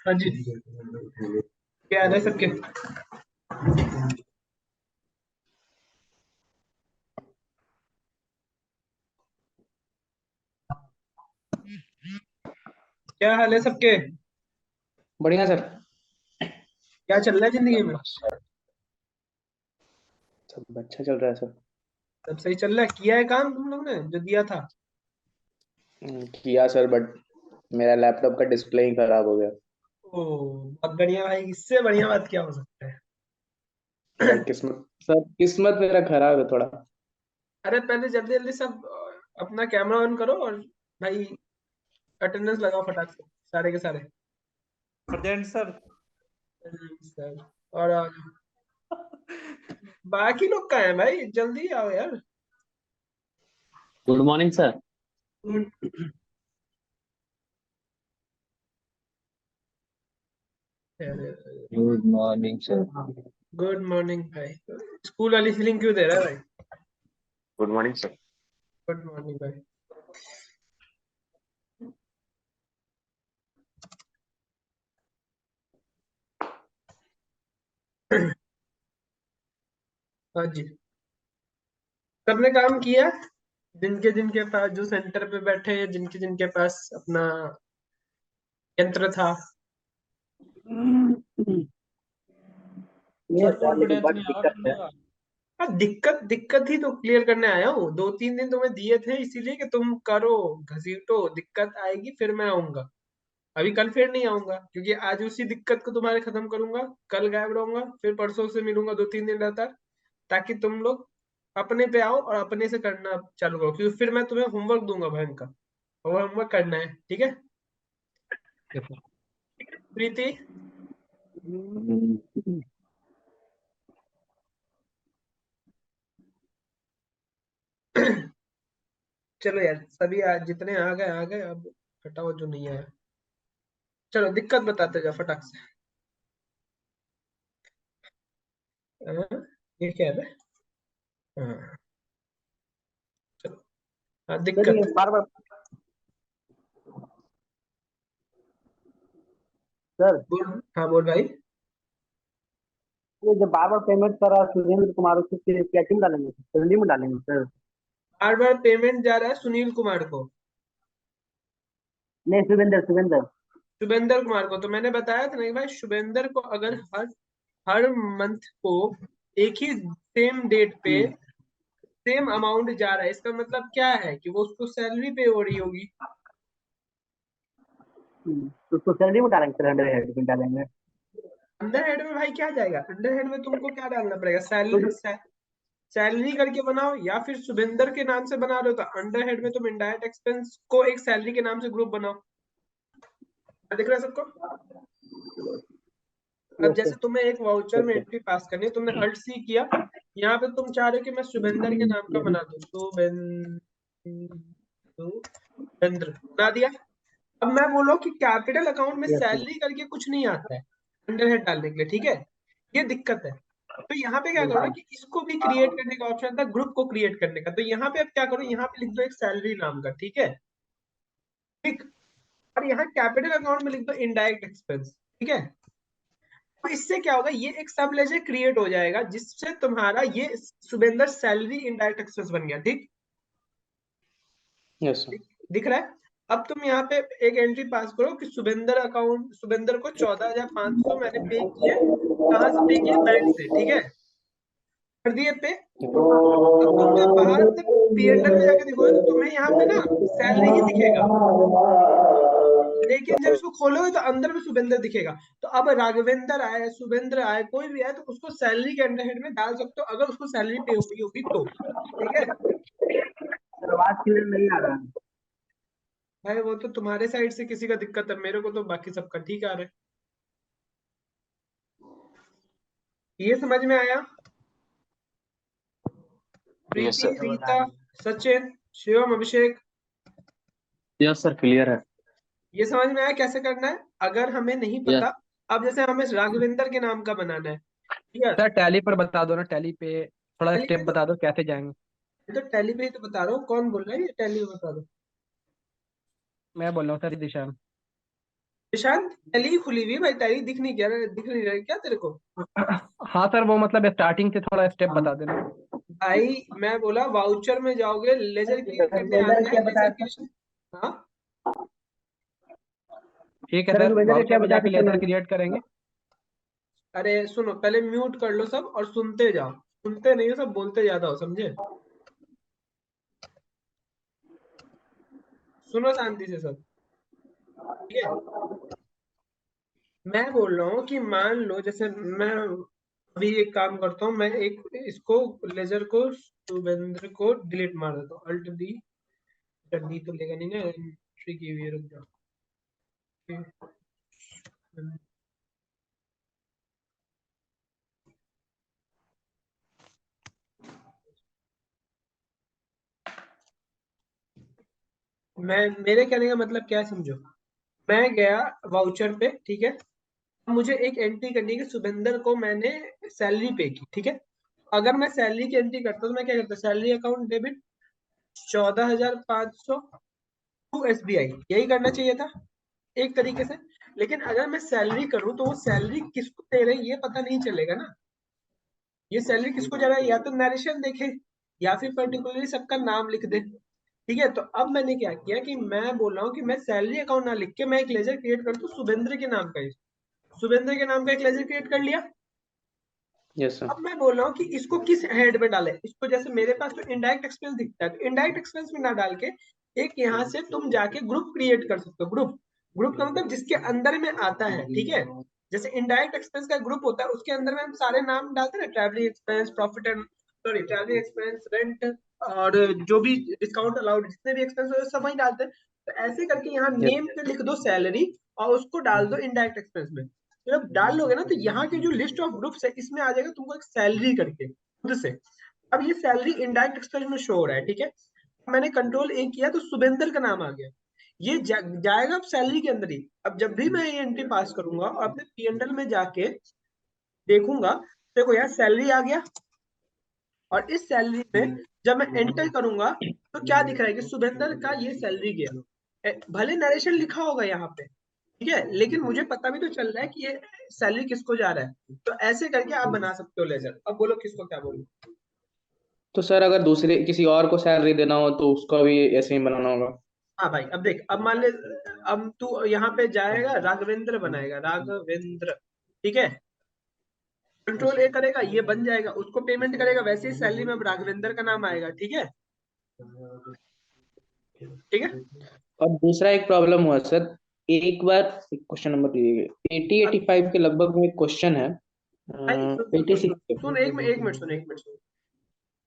हाँ जी। क्या हाल है सबके? क्या हाल है सबके? बढ़िया सर। क्या चल रहा है जिंदगी में? सब अच्छा चल रहा है सर। सब सही चल रहा है? किया है काम तुम लोग ने जो दिया था? किया सर, बट मेरा लैपटॉप का डिस्प्ले ही खराब हो गया। ओ, बहुत बढ़िया भाई, इससे बढ़िया बात क्या हो सकता है? भाई किस्मत सर, किस्मत मेरा खराब है थोड़ा। अरे पहले जल्दी जल्दी सब अपना कैमरा ऑन करो और भाई अटेंडेंस लगाओ फटाक से, सारे के सारे। Present sir. सर, और बाकी लोग कहाँ हैं भाई? जल्दी आओ यार। Good morning sir. Good morning sir. Good morning भाई। स्कूल वाली फीलिंग क्यों दे रहा है भाई? Good morning sir. Good morning भाई। हाँ जी, सबने काम किया। जिनके जिनके पास, जो सेंटर पे बैठे हैं, जिनके जिनके पास अपना यंत्र था। ये सर बड़ी कॉन्फिडेंस नहीं आया दिक्कत करने है। का। हाँ, दिक्कत दिक्कत ही तो क्लियर करने आया हूँ। 2-3 दिन तुम्हें दिए थे इसीलिए कि तुम करो, घसीटो। दिक्कत आएगी फिर मैं आऊंगा। अभी कल फिर नहीं आऊंगा क्योंकि आज उसी दिक्कत को तुम्हारे खत्म करूंगा। कल गायब रहूंगा, फिर परसों से मिलूंगा 2-3 दिन लगातार, ताकि तुम लोग अपने पे आओ और अपने से करना चालू करो, क्योंकि फिर मैं तुम्हें होमवर्क दूंगा भयंकर, और होमवर्क करना है, ठीक है? प्रीति, चलो यार, सभी आज जितने आ गए। अब हटाओ जो नहीं आया। चलो दिक्कत बताते जाओ फटाक से। हाँ, ये क्या है? हाँ, चलो। हाँ, सर ये दिक्कत। बार बार सर, बोल, हाँ बोल भाई। ये जब बार बार पेमेंट कर रहा है सुरेंद्र कुमार, उसको क्या टीम डालेंगे, सेवेंटी में डालेंगे सर? बार बार पेमेंट जा रहा है सुनील कुमार को, नहीं, शुभेंद्र शुभेंद्र। शुभेंद्र कुमार को। तो मैंने बताया था ना कि भाई, शुभेंद्र को अगर हर हर मंथ को एक ही सेम डेट पे हम्म, सेम अमाउंट जा रहा है, इसका मतलब क्या है कि वो उसको सैलरी पे हो रही होगी। तो उसको सैलरी में डालेंगे सर, 100 में डालेंगे। अंडर हेड में भाई क्या जाएगा? अंडर हेड में तुमको क्या डालना पड़ेगा? तो सैलरी करके बनाओ, या फिर शुभेंद्र के नाम से बना रहे हो तो अंडर हेड में तुम इनडायरेक्ट एक्सपेंस को एक सैलरी के नाम से ग्रुप बनाओ। दिख रहा है सबको? अब यस जैसे सर। तुम्हें एक वाउचर में यस एंट्री पास करनी है, तुमने अल्ट सी किया। यहाँ पे तुम चाह रहे हो कि मैं शुभेंद्र के नाम का बना दूं, शुभेंद्र बना दिया। अब मैं बोलो कि कैपिटल अकाउंट में यस सैलरी करके कुछ नहीं आता है अंडर हेड डालने के लिए, ठीक है? ये दिक्कत है। तो यहाँ पे क्या करो ना सर। कि इसको भी क्रिएट करने का ऑप्शन था, ग्रुप को क्रिएट करने का। तो यहाँ पे अब क्या करो, यहाँ पे लिख दो एक सैलरी नाम का, ठीक है? ठीक। और यहाँ कैपिटल अकाउंट में लिख दो इनडायरेक्ट एक्सपेंस, ठीक है? तो इससे क्या होगा, ये एक सब लेजर क्रिएट हो जाएगा जिससे तुम्हारा ये शुभेंद्र सैलरी इनडायरेक्ट एक्सपेंस बन गया, ठीक? Yes sir. दिख रहा है? अब तुम यहाँ पे एक एंट्री पास करो कि शुभेंद्र को 14,500 मैंने पे किए। कहाँ से पे किए? बैंक से, ठीक है? कर दिए पे। अब तुम जब बाहर से पीएनएल में जाके देखोगे तो तुम्हें यहाँ पे ना सैलरी ही दिखेगा, लेकिन जब इसको खोलोगे तो अंदर में शुभेंद्र दिखेगा। तो अब राघवेंद्र आए, शुभेंद्र आए, कोई भी आए, तो उसको सैलरी के अंडर हेड में डाल सकते हो अगर उसको सैलरी पे हुई होगी तो, ठीक है? सर आवाज क्लियर नहीं आ रहा है। भाई वो तो तुम्हारे साइड से किसी का दिक्कत है, मेरे को तो बाकी सबका ठीक आ रहा है। ये समझ में आया? यस प्रीति, सर। रीता, सचिन, शिवम, अभिषेक, यस सर, क्लियर है। ये समझ में आया कैसे करना है? अगर हमें नहीं यस। पता, अब जैसे हमें राघवेंद्र के नाम का बनाना है, ठीक है? सर टैली पर बता दो ना, टैली पे थोड़ा टैली स्टेप पे बता दो कैसे जाएंगे। तो टैली पे ही तो बता रहा हूँ। कौन बोल रहा है? ये टैली पे बता दो। मैं बोल रहा हूँ सर दिशा। निशांत टैली खुली हुई है भाई, टैली दिख नहीं रहा है क्या तेरे को? हाँ सर, वो मतलब स्टार्टिंग से थोड़ा स्टेप बता देना। भाई मैं बोला वाउचर में जाओगे, लेजर क्लियर करने वेदर आना है, क्या बताया लेजर था? क्रिएशन। हाँ ठीक है सर सर, वेदर क्या वाउचर में बताया जाके था लेजर मैंने? क्रिएट करेंगे। अरे सुनो, पहले म्यूट कर लो सब और सुनते जाओ, सुनते नहीं हो सब, बोलते ज्यादा हो, समझे? सुनो शांति से सब, ठीक है? मैं बोल रहा हूँ कि मान लो जैसे मैं अभी एक काम करता हूँ, मैं एक इसको लेजर को शुभेंद्र को डिलीट मार देता हूँ, अल्ट डी। डी तो लेगा नहीं ना, एंट्री की हुई है, रुक जाओ। मैं मेरे कहने का मतलब क्या है समझो। मैं गया वाउचर पे, ठीक है? मुझे एक एंट्री करनी है कि शुभेंद्र को मैंने सैलरी पे की, ठीक है? अगर मैं सैलरी की एंट्री करता तो मैं क्या करता, salary account debit 14,500 to SBI, यही करना चाहिए था एक तरीके से। लेकिन अगर मैं सैलरी करूं तो वो सैलरी किसको दे रहे हैं ये पता नहीं चलेगा ना। ये सैलरी किसको जा रहा है, या तो नरेशन देखे या फिर पर्टिकुलरली सबका नाम लिख दे, ठीक है? तो अब मैंने क्या किया कि मैं बोल रहा हूँ कि मैं सैलरी अकाउंट ना लिख के मैं एक लेजर क्रिएट कर दूं शुभेंद्र के नाम का, शुभेंद्र के नाम का एक लेजर क्रिएट कर लिया। Yes sir. अब मैं बोल रहा हूँ कि इसको किस हेड में डाले, इसको जैसे मेरे पास तो इनडायरेक्ट एक्सपेंस दिखता है, तो इनडायरेक्ट एक्सपेंस में ना डाल के एक यहाँ से तुम जाके ग्रुप क्रिएट कर सकते हो। ग्रुप, ग्रुप का मतलब जिसके अंदर में आता है, ठीक है? जैसे इनडायरेक्ट एक्सपेंस का ग्रुप होता है, उसके अंदर में हम सारे नाम डालते हैं ना, travelling expense, profit and sorry travelling expense, rent और जो भी डिस्काउंट अलाउड, जितने भी एक्सपेंस हो सब वही डालते हैं। तो ऐसे करके यहाँ यस नेम पे लिख दो सैलरी और उसको डाल दो इनडायरेक्ट एक्सपेंस में। जब डाल लोगे ना तो यहाँ के जो लिस्ट ऑफ ग्रुप्स है इसमें आ जाएगा तुमको एक सैलरी करके खुद से। अब ये सैलरी इनडायरेक्ट एक्सपेंस में शो हो रहा है, ठीक है? मैंने कंट्रोल A किया तो शुभेंद्र का नाम आ गया, ये जाएगा अब सैलरी के अंदर ही। अब जब भी मैं ये एंट्री पास करूंगा और अपने P&L में जाके देखूंगा, देखो यहाँ सैलरी आ गया, और इस सैलरी में जब मैं एंटर करूंगा तो क्या दिख रहा है कि शुभेंद्र का ये सैलरी गया। भले नरेशन लिखा होगा यहाँ पे, ठीक है, लेकिन मुझे पता भी तो चल रहा है कि ये सैलरी किसको जा रहा है। तो ऐसे करके आप बना सकते हो लेजर। अब बोलो किसको क्या बोलूं? तो सर अगर दूसरे किसी और को सैलरी देना हो तो उसका भी ऐसे ही बनाना होगा? हाँ भाई, अब देख, अब मान ले, अब तू यहाँ पे जाएगा, राघवेंद्र बनाएगा, राघवेंद्र, ठीक है? कंट्रोल A करेगा, ये बन जाएगा, उसको पेमेंट करेगा, वैसे ही सैलरी में अब राघवेंद्र का नाम आएगा, ठीक है? ठीक है। और दूसरा एक प्रॉब्लम हुआ सर, एक बार एक क्वेश्चन नंबर दीजिए, 80-85 के लगभग में एक क्वेश्चन है, भाई सुन सुन सुन 86 सुन, एक मिनट सुन।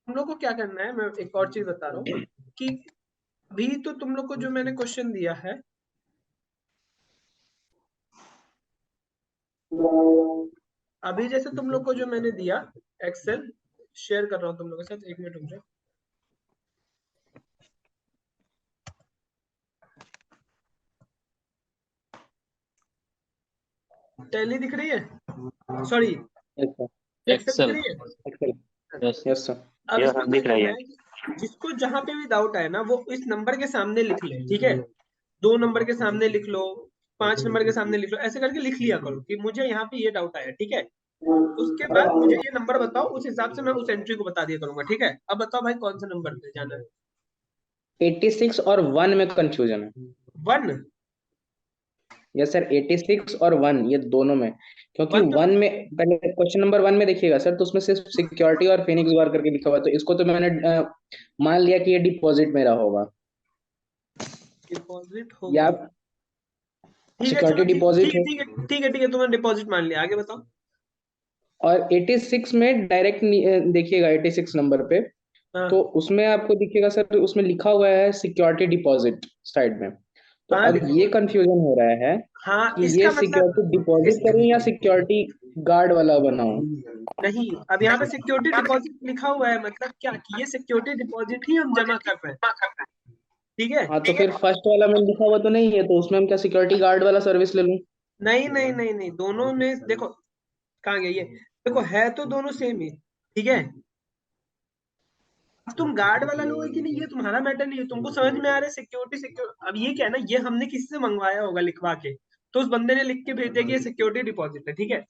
तुम लोग को क्या करना है, मैं एक और चीज बता रहा हूँ कि अभी तो तुम लोग को जो मैंने क्वेश्चन दिया है, अभी जैसे तुम लोग को जो मैंने दिया, एक्सेल शेयर कर रहा हूँ तुम लोगों के साथ, एक मिनट रुक जाओ। टैली दिख रही है, सॉरी यस सर। एक्सेल दिख एक्सेल। रही है? एक्सेल। Yes sir. अब यस इसमें क्या दिख रही करना है। है कि जिसको जहां पे भी डाउट आए ना वो इस नंबर के सामने लिख ले, ठीक है? 2 नंबर के सामने लिख लो, 5 नंबर के सामने लिख लो, ऐसे करके लिख लिया करो कि मुझे यहाँ पे ये डाउट आया, ठीक है? उसके बाद मुझे ये नंबर बताओ, उस हिसाब से मैं उस एंट्री को बता दिया करूंगा, ठीक है? अब बताओ भाई कौन सा नंबर पे जाना है? 86 और 1 में कंफ्यूजन है। 1? यस सर, 86 और 1 ये दोनों में, क्योंकि 1 तो 1 में पहले क्वेश्चन नंबर 1 में देखिएगा सर, तो उसमें सिर्फ सिक्योरिटी और फिनिक्स बार करके लिखा हुआ है, तो इसको तो मैंने मान लिया कि ये डिपॉजिट मेरा होगा, डिपॉजिट होगा, या ठीक है चलो, सिक्योरिटी ठीक ठीक डिपॉजिट है है। ठीक है ठीक है ठीक है, तुमने डिपॉजिट मान लिया, आगे बताओ। और 86 में डायरेक्ट देखिएगा 86 नंबर पे, हाँ तो उसमें आपको दिखेगा सर, उसमें लिखा हुआ है सिक्योरिटी डिपॉजिट साइड में। तो हाँ अब ये कंफ्यूजन हो रहा है हाँ, कि ये इसका सिक्योरिटी मतलब डिपॉजिट इसका करूं या सिक्योरिटी गार्ड वाला बनाऊं? नहीं, अब यहाँ पे सिक्योरिटी डिपॉजिट लिखा हुआ है, मतलब क्या कि ये सिक्योरिटी डिपॉजिट ही हम जमा कर रहे हैं, ठीक है? हाँ, तो फिर फर्स्ट वाला में लिखा हुआ तो नहीं है, तो उसमें हम क्या सिक्योरिटी गार्ड वाला सर्विस ले लूं? नहीं नहीं नहीं नहीं, दोनों में देखो कहाँ गया ये, देखो है तो दोनों सेम ही, ठीक है? अब तुम गार्ड वाला लोगे कि नहीं ये तुम्हारा मैटर नहीं है, तुमको समझ में आ रहा है सिक्योरिटी सिक्योर। अब ये क्या है ना, ये हमने किसी से मंगवाया होगा लिखवा के, तो उस बंदे ने लिख के भेज दिया कि ये सिक्योरिटी डिपॉजिट है, ठीक है।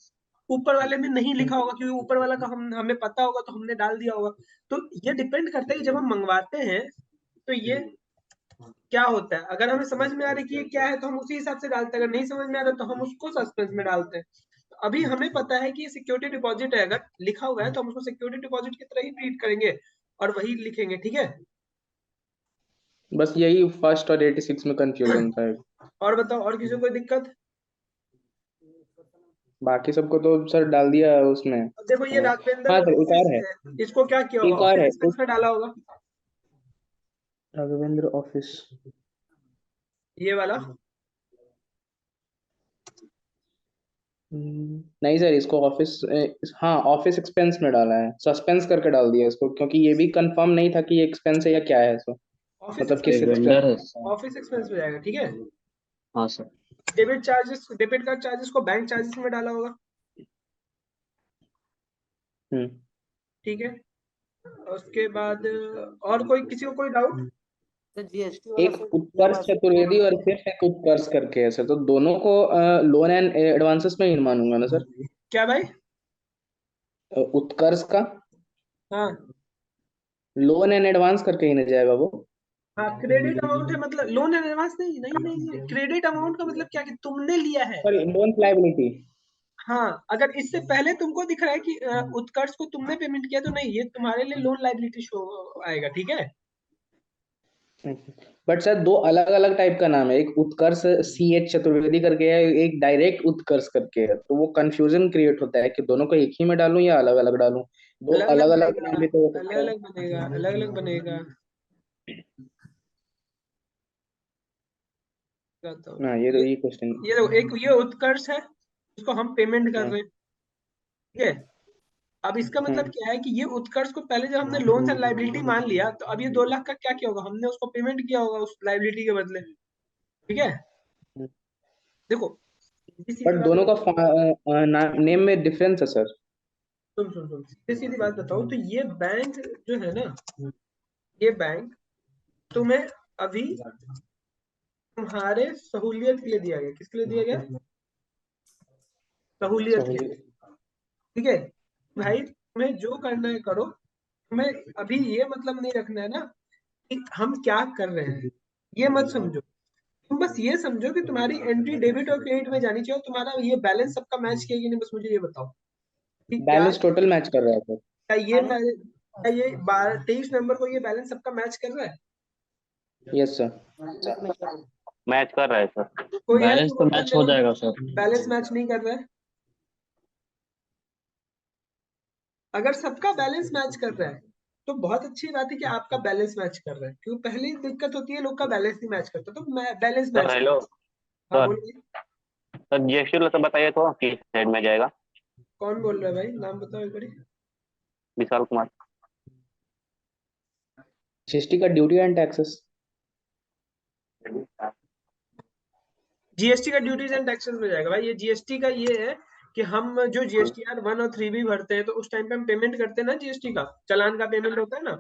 ऊपर वाले में नहीं लिखा होगा क्योंकि ऊपर वाला का हमें पता होगा तो हमने डाल दिया होगा। तो ये डिपेंड करता है कि जब हम मंगवाते हैं तो ये क्या होता है। अगर हमें समझ में आ रही है कि ये क्या है तो हम उसी हिसाब से डालते हैं, अगर नहीं समझ में आ रहा तो हम उसको सस्पेंस में डालते हैं। तो अभी हमें पता है कि ये सिक्योरिटी डिपॉजिट है, अगर लिखा हुआ है तो हम उसको सिक्योरिटी डिपॉजिट की तरह ही ट्रीट करेंगे और वही लिखेंगे, ठीक है। बस यही फर्स्ट और 86 में कंफ्यूजन था। और बताओ, और किसी को कोई दिक्कत? बाकी सबको तो सर डाल दिया उसमें। अब देखो ये राघवेंद्र हाँ सर, एक ऑफिस और है, है, इसको क्या किया होगा, एक और ऑफिस है एक्सपेंस में डाला होगा राघवेंद्र ऑफिस। ये वाला। नहीं सर, इसको ऑफिस, हाँ ऑफिस एक्सपेंस में डाला है, सस्पेंस करके डाल दिया इसको, क्योंकि ये भी कंफर्म नहीं था कि ये एक्सपेंस है या क्या है इसको, ऑफिस मतलब किस एक्सपेंस वेंडर है। ऑफिस एक्सपेंस में जाएगा, ठीक है। हाँ sir. Debit charges, debit card charges को बैंक चार्जेस में डाला होगा, ठीक है। उसके बाद और कोई किसी को कोई डाउट? एक उत्कर्ष चतुर्वेदी और सिर्फ एक उत्कर्ष करके है सर, तो दोनों को लोन एंड एडवांसेस में ही मानूंगा ना सर? क्या भाई? उत्कर्ष का हाँ लोन एंड एडवांस करके ही ना जाएगा वो? हाँ, क्रेडिट अमाउंट है, मतलब लोन एंड एडवांस नहीं नहीं नहीं, क्रेडिट अमाउंट का मतलब क्या कि तुमने लिया है। Sorry, loan liability. हाँ, अगर इससे पहले तुमको दिख रहा है कि उत्कर्ष को तुमने पेमेंट किया तो नहीं, ये तुम्हारे लिए लोन लायबिलिटी शो आएगा, ठीक है। बट सर दो अलग अलग टाइप का नाम है, एक उत्कर्ष CH चतुर्वेदी करके है, एक डायरेक्ट उत्कर्ष करके है, तो वो कंफ्यूजन क्रिएट होता है कि दोनों को एक ही में डालूं या अलग अलग डालूं। दो अलग अलग अलग अलग बनेगा, नाम भी तो हो अलग सकता है। अलग बनेगा, अलग अलग बनेगा। बताओ। हाँ, ये तो ये क्वेश्चन। ये देखो, एक ये उत्कर्ष है, इसको हम पेमेंट कर रहे हैं, ठीक है। अब इसका मतलब क्या है कि ये उत्कर्ष को पहले जब हमने लोन एंड लायबिलिटी मान लिया तो अब ये 2 लाख का क्या किया होगा, हमने उसको पेमेंट किया होगा उस लायबिलिटी के बदले, ठीक है। देखो सीधी सीधी बट बात दोनों बताओ, का नेम में डिफरेंस है सर। सुन सुन सुन, सीधी सीधी बात बताओ तो ये बैंक जो है ना, ये बैंक तुम्हें अभी तुम्हारे सहूलियत के लिए दिया गया। किसके लिए दिया गया? सहूलियत के लिए, ठीक है। भाई तुम्हें जो करना है करो, तुम्हें अभी ये मतलब नहीं रखना है ना कि हम क्या कर रहे हैं, ये मत समझो। तुम बस ये समझो कि तुम्हारी एंट्री डेबिट और क्रेडिट में जानी चाहिए और तुम्हारा ये बैलेंस सबका मैच किया कि नहीं, बस मुझे ये बताओ कि क्या बैलेंस टोटल मैच कर रहा है सर। क्या ये 23 नवंबर को ये बैलेंस सबका मैच कर रहा है? Yes sir. मैच कर रहा है सर। कोई है बैलेंस जो तो बोलता है मैच हो मेरे जाएगा सर। बैलेंस मैच नहीं कर रहा है? अगर सबका बैलेंस मैच कर रहा है तो बहुत अच्छी बात है कि आपका बैलेंस मैच कर रहा है, क्योंकि पहली दिक्कत होती है लोग का बैलेंस नहीं मैच करता, तो बैलेंस सर मैच हेलो कर। हाँ सर। बोलिए। सर GST वाला तो बताइए तो किस साइड में जाएगा? कौन बोल रहा है भाई, नाम बताओ एक बारी। विशाल कुमार। GST का ड्यूटी एंड टैक्सेस। जीएसटी का ड्यूटीज एंड टैक्सेस में जाएगा भाई। ये जीएसटी का ये है कि हम जो GSTR 1 और 3 भी भरते हैं तो उस टाइम पे हम पेमेंट करते हैं ना, जीएसटी का चालान का पेमेंट होता है ना,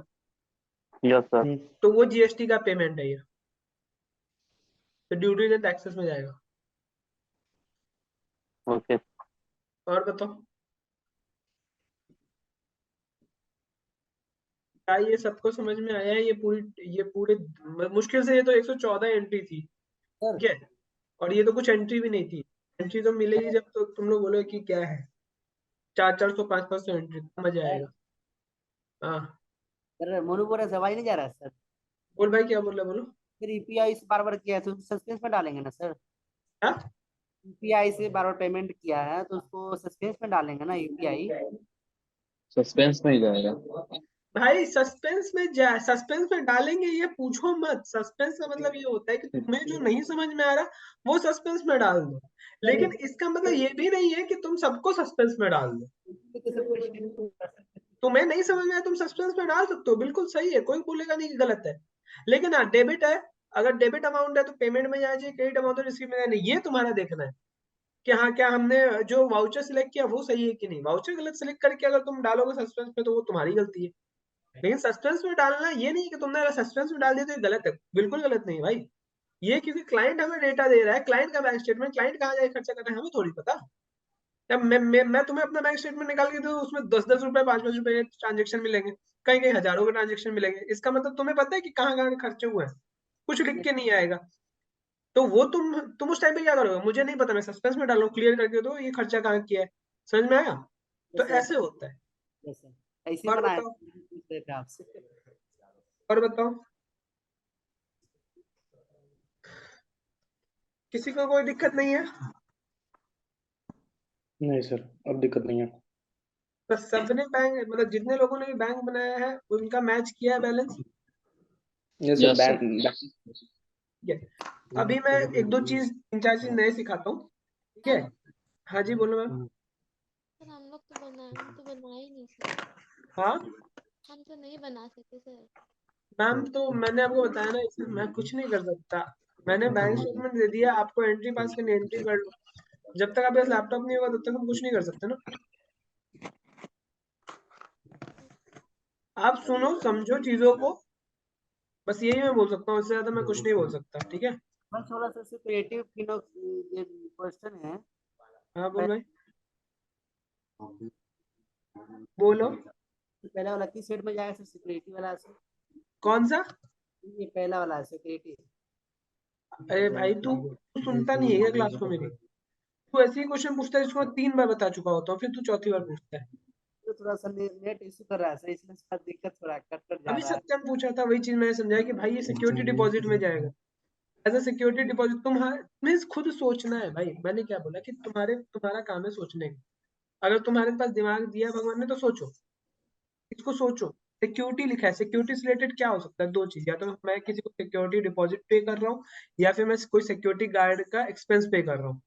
यस सर। तो वो जीएसटी का पेमेंट है ये, तो ड्यूटीज एंड टैक्सेस में जाएगा। ओके। और बताओ, क्या ये सबको समझ में आया है? ये पूरे मुश्किल से ये तो 114 एंट्री थी, ठीक है। और ये तो कुछ एंट्री भी नहीं थी, एंट्री तो मिलेगी जब तो तुम लोग बोलो कि क्या है, 400 500 एंट्री, तो मजा आएगा। हाँ सर मोनू बोल रहा है सवाई नहीं जा रहा है सर। बोल भाई, क्या बोल रहा है, बोलो। फिर यूपीआई से बार बार किया है तो सस्पेंस में डालेंगे ना सर? हाँ यूपीआई से बार बार पेमेंट किया है तो उसको सस्पेंस में डालेंगे ना यूपीआई? सस्पेंस में ही जाएगा। भाई सस्पेंस में डालेंगे, ये पूछो मत। सस्पेंस का मतलब ये होता है कि तुम्हें जो नहीं समझ में आ रहा वो सस्पेंस में डाल दो, लेकिन इसका मतलब ये भी नहीं है कि तुम सबको सस्पेंस में डाल दो। तुम्हें नहीं समझ में आया तुम सस्पेंस में डाल सकते हो, बिल्कुल सही है, कोई बोलेगा नहीं कि गलत है। लेकिन हाँ, डेबिट है, अगर डेबिट अमाउंट है तो पेमेंट में जाना चाहिए, क्रेडिट अमाउंट है रिसीव में जाना, ये तुम्हारा देखना है कि हाँ क्या हमने जो वाउचर सिलेक्ट किया वो सही है कि नहीं। वाउचर गलत सिलेक्ट करके अगर तुम डालोगे सस्पेंस में तो वो तुम्हारी गलती है, लेकिन सस्पेंस में डालना ये नहीं कि तुमने अगर सस्पेंस में डाल दिया तो ये गलत है, बिल्कुल गलत नहीं है भाई। ये क्योंकि क्लाइंट हमें डेटा दे रहा है, क्लाइंट का बैंक स्टेटमेंट, क्लाइंट कहाँ जाके खर्चा कर रहा है हमें थोड़ी पता। जब मैं तुम्हें अपना बैंक स्टेटमेंट निकाल के दूं उसमें 10-10 रुपए 5-5 रुपए के ट्रांजेक्शन मिलेंगे, कहीं कहीं हजारों के ट्रांजेक्शन मिलेंगे, इसका मतलब तुम्हें पता है कि कहाँ कहाँ खर्चे हुए हैं, कुछ लिख के नहीं आएगा। तो वो तुम उस टाइम पे क्या करोगे, मुझे नहीं पता, मैं सस्पेंस में डालो, क्लियर करके दो ये खर्चा कहाँ किया है, समझ में आया? तो ऐसे होता है। ऐसे और बनाया बताओ, पूछ रहे थे आपसे। और बताओ, किसी को कोई दिक्कत नहीं है? नहीं सर, अब दिक्कत नहीं है। तो सबने बैंक, मतलब जितने लोगों ने भी बैंक बनाया है उनका मैच किया है balance? Yes sir, yes sir. ठीक है, अभी मैं एक दो चीज, 3-4 चीज नए सिखाता हूँ, ठीक है? हाँ जी बोलो मैम। सर हम लोग तो बना ही नहीं सर, हाँ हम तो नहीं बना सके सर। मैम, तो मैंने आपको बताया ना, इसमें मैं कुछ नहीं कर सकता, मैंने बैंक स्टेटमेंट दे दिया आपको, एंट्री पास करनी एंट्री कर लो, जब तक आपके पास लैपटॉप नहीं होगा तब तक हम कुछ नहीं कर सकते ना। आप सुनो समझो चीजों को, बस यही मैं बोल सकता हूँ, इससे ज्यादा मैं कुछ नहीं बोल सकता, ठीक है? बस थोड़ा सा क्रिएटिव ये क्वेश्चन है। हाँ बोल भाई, बोलो। पहला वाला किस सेट में जाएगा सर, सिक्योरिटी वाला से? कौन सा? ये पहला वाला है सिक्योरिटी। अरे भाई तू सुनता नहीं है क्या क्लास को मेरी? तू ऐसे ही क्वेश्चन पूछता है जिसको मैं 3 बार बता चुका होता हूँ, फिर तू चौथी बार पूछता है। तो थोड़ा सा नेट इशू कर रहा है सर, इसलिए थोड़ा दिक्कत हो रहा है, कट कट जा अभी रहा है। सत्यम पूछा था, वही चीज मैंने समझाया कि भाई ये सिक्योरिटी डिपॉजिट में जाएगा, एज अ सिक्योरिटी डिपॉजिट। तुम्हें खुद सोचना है भाई, मैंने क्या बोला कि तुम्हारा काम है सोचने का, अगर तुम्हारे पास दिमाग दिया है भगवान ने तो सोचो, इसको सोचो। सिक्योरिटी लिखा है, सिक्योरिटी से रिलेटेड क्या हो सकता है? दो चीज, या तो मैं किसी को सिक्योरिटी डिपॉजिट पे कर रहा हूँ, या फिर मैं कोई सिक्योरिटी गार्ड का एक्सपेंस पे कर रहा हूँ,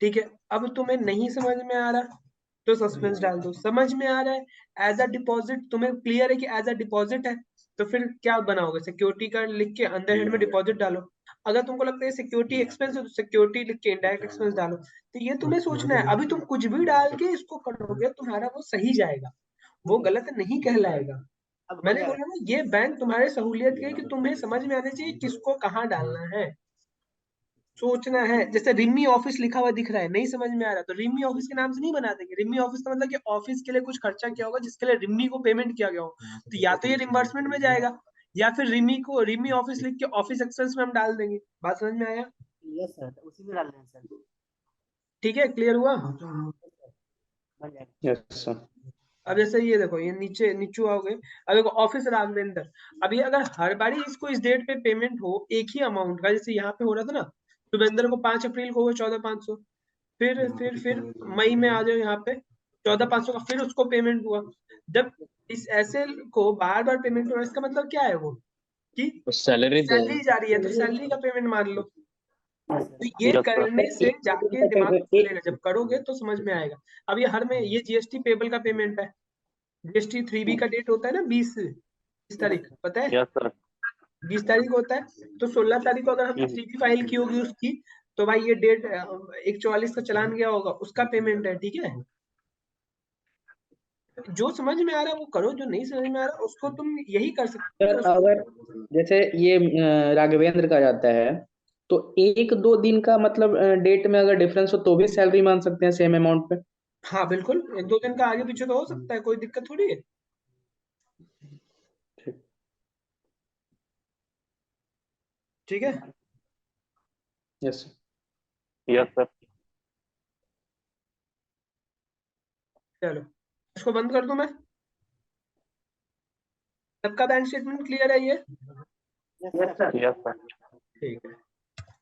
ठीक है? अब तुम्हें नहीं समझ में आ रहा तो सस्पेंस डाल दो, समझ में आ रहा है एज अ डिपॉजिट, तुम्हें क्लियर है कि एज अ डिपॉजिट है, तो फिर क्या बनाओगे, सिक्योरिटी का लिख के अंदर हेड में डिपॉजिट डालो। अगर तुमको लगता है सिक्योरिटी एक्सपेंस है तो सिक्योरिटी लिख के इंडायरेक्ट एक्सपेंस डालो। तो ये तुम्हें सोचना है, अभी तुम कुछ भी डाल के इसको करोगे तुम्हारा वो सही जाएगा, वो गलत नहीं कहलाएगा। अब हो मैंने जाएगा। बोला ना, ये बैंक तुम्हारे सहूलियत के लिए कि तुम्हें समझ में आना चाहिए किसको कहाँ डालना है, सोचना है। जैसे रिमी ऑफिस लिखा हुआ दिख रहा है, नहीं समझ में आ रहा तो रिमी ऑफिस के नाम से नहीं बना देंगे, रिमी ऑफिस का मतलब कि ऑफिस के लिए कुछ खर्चा किया होगा जिसके लिए रिमी को पेमेंट किया गया हो, तो या तो ये रिम्बर्समेंट में जाएगा, या फिर रिमी ऑफिस लिख के ऑफिस एक्सपेंस में हम डाल देंगे। बात समझ में आया? यस सर, उसी में डाल रहे हैं सर। ठीक है, क्लियर हुआ? बन जाएगा। Yes sir. अब जैसे ये देखो, ये नीचे नीचू आओगे, अब देखो ऑफिस राघवेंद्र, अभी अगर हर बारी इसको इस डेट पे पेमेंट हो एक ही अमाउंट का, जैसे यहाँ पे हो रहा था ना, शुभेंद्र को 5 अप्रैल को हुआ 14,500, फिर मई में आ जाओ यहाँ पे 14,500 का, फिर उसको पेमेंट हुआ। जब इस ऐसे को बार बार पेमेंट हो रहा है, इसका मतलब क्या है वो, कि सैलरी दे सैलरी जा रही है, तो सैलरी का पेमेंट मान लो। तो ये यस सर। करने से जाके दिमाग खुलेगा, जब करोगे तो समझ में आएगा। अब ये हर में ये जीएसटी पेबल का पेमेंट है, जीएसटी 3B का डेट होता है ना 20 तारीख, पता है? Yes sir. 20 तारीख होता है, तो 16 तारीख को अगर हमने 3B फाइल की होगी उसकी, तो भाई ये डेट 144 का चलान गया होगा, उसका पेमेंट है, ठीक है? जो समझ में आ रहा है वो करो, जो नहीं समझ में आ रहा उसको तुम यही कर सकते सर हो अगर जैसे ये राघवेंद्र का जाता है, तो 1-2 दिन का मतलब डेट में अगर डिफरेंस हो तो भी सैलरी मान सकते हैं सेम अमाउंट पे? हाँ बिल्कुल, 1-2 दिन का आगे पीछे तो हो सकता है, कोई दिक्कत थोड़ी है। ठीक। ठीक है, यस सर। Yes sir. चलो इसको बंद कर दूं मैं, सबका बैंक स्टेटमेंट क्लियर है ये? Yes sir. Yes sir. ठीक है,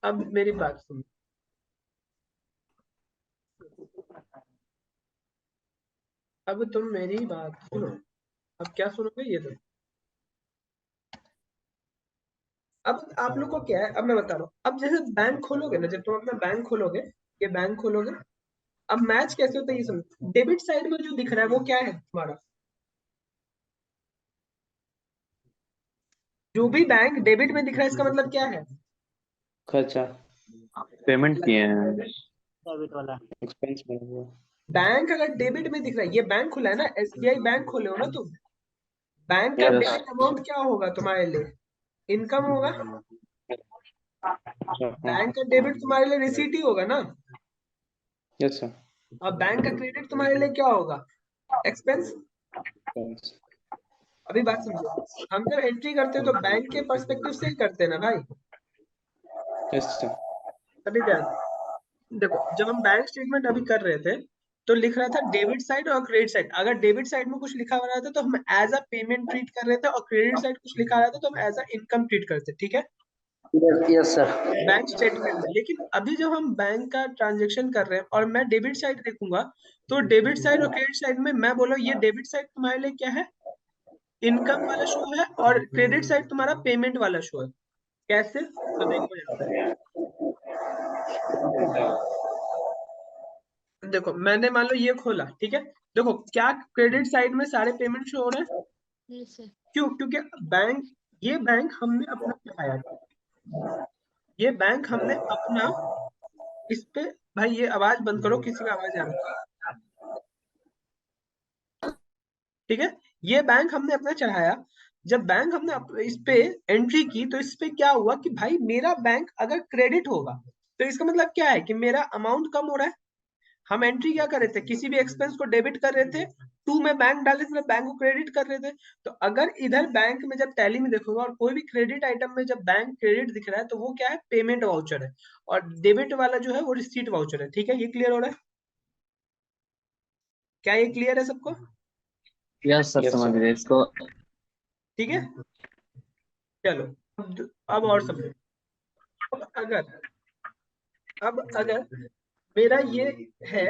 अब मेरी बात सुनो, अब तुम मेरी बात सुनो, अब क्या सुनोगे ये तो, अब आप लोग को क्या है, अब मैं बता रहा हूँ, अब जैसे बैंक खोलोगे ना, जब तुम अपना बैंक खोलोगे, ये बैंक खोलोगे, अब मैच कैसे होता है ये समझो। डेबिट साइड में जो दिख रहा है वो क्या है तुम्हारा, जो भी बैंक डेबिट में दिख रहा है इसका मतलब क्या है? खर्चा, पेमेंट किए हैं। डेबिट वाला। एक्सपेंस में हुआ। बैंक अगर डेबिट में दिख रहा है, ये बैंक खुला है ना, एसबीआई बैंक खोले हो ना तुम, बैंक का यस। डेबिट अमाउंट क्या होगा तुम्हारे लिए, इनकम होगा, बैंक का डेबिट तुम्हारे लिए रिसीट ही होगा ना, यस सर। और बैंक का क्रेडिट तुम्हारे लिए क्या होगा, एक्सपेंस। अभी बात समझो, हम जब एंट्री करते हैं तो बैंक के पर्सपेक्टिव से ही करते हैं ना भाई। Yes sir. अभी ध्यान देखो, जब हम बैंक स्टेटमेंट अभी कर रहे थे तो लिख रहा था डेबिट साइड और क्रेडिट साइड। अगर डेबिट साइड में कुछ लिखा हुआ रहा था तो हम एज अ पेमेंट ट्रीट कर रहे थे, और क्रेडिट साइड कुछ लिखा रहा था तो हम एज अ इनकम ट्रीट करते, ठीक है, यस सर। बैंक स्टेटमेंट में। लेकिन अभी जब हम बैंक का ट्रांजेक्शन कर रहे हैं और मैं डेबिट साइड देखूंगा, तो डेबिट साइड और क्रेडिट साइड में मैं बोला ये डेबिट साइड तुम्हारे लिए क्या है, इनकम वाला शो है, और क्रेडिट साइड तुम्हारा पेमेंट वाला शो है। कैसे, तो देखो यहाँ पे, देखो मैंने मान लो ये खोला, ठीक है, देखो क्या क्रेडिट साइड में सारे पेमेंट शो हो रहे हैं, यस सर। क्यों, क्योंकि बैंक, ये बैंक हमने अपना चढ़ाया, ये बैंक हमने अपना, इस पे भाई ये आवाज बंद करो, किसी का आवाज आ रहा है, ठीक है, ये बैंक हमने अपना चढ़ाया। जब बैंक हमने इस पे एंट्री की तो इस पे क्या हुआ कि भाई मेरा बैंक अगर क्रेडिट होगा तो इसका मतलब क्या है कि मेरा अमाउंट कम हो रहा है। हम एंट्री क्या कर रहे थे, किसी भी एक्सपेंस को डेबिट कर रहे थे, टू में बैंक डाल रहे थे, बैंक को क्रेडिट कर रहे थे। तो अगर इधर बैंक में जब टैली में देखोगे और कोई भी क्रेडिट आइटम में जब बैंक क्रेडिट दिख रहा है तो वो क्या है, पेमेंट वाउचर है, और डेबिट वाला जो है वो रिसीट वाउचर है। ठीक है, ये क्लियर हो रहा है, क्या ये क्लियर है सबको? यस सर, यस समझ सर। गए इसको। ठीक है, चलो अब और समझो। अब अगर मेरा ये है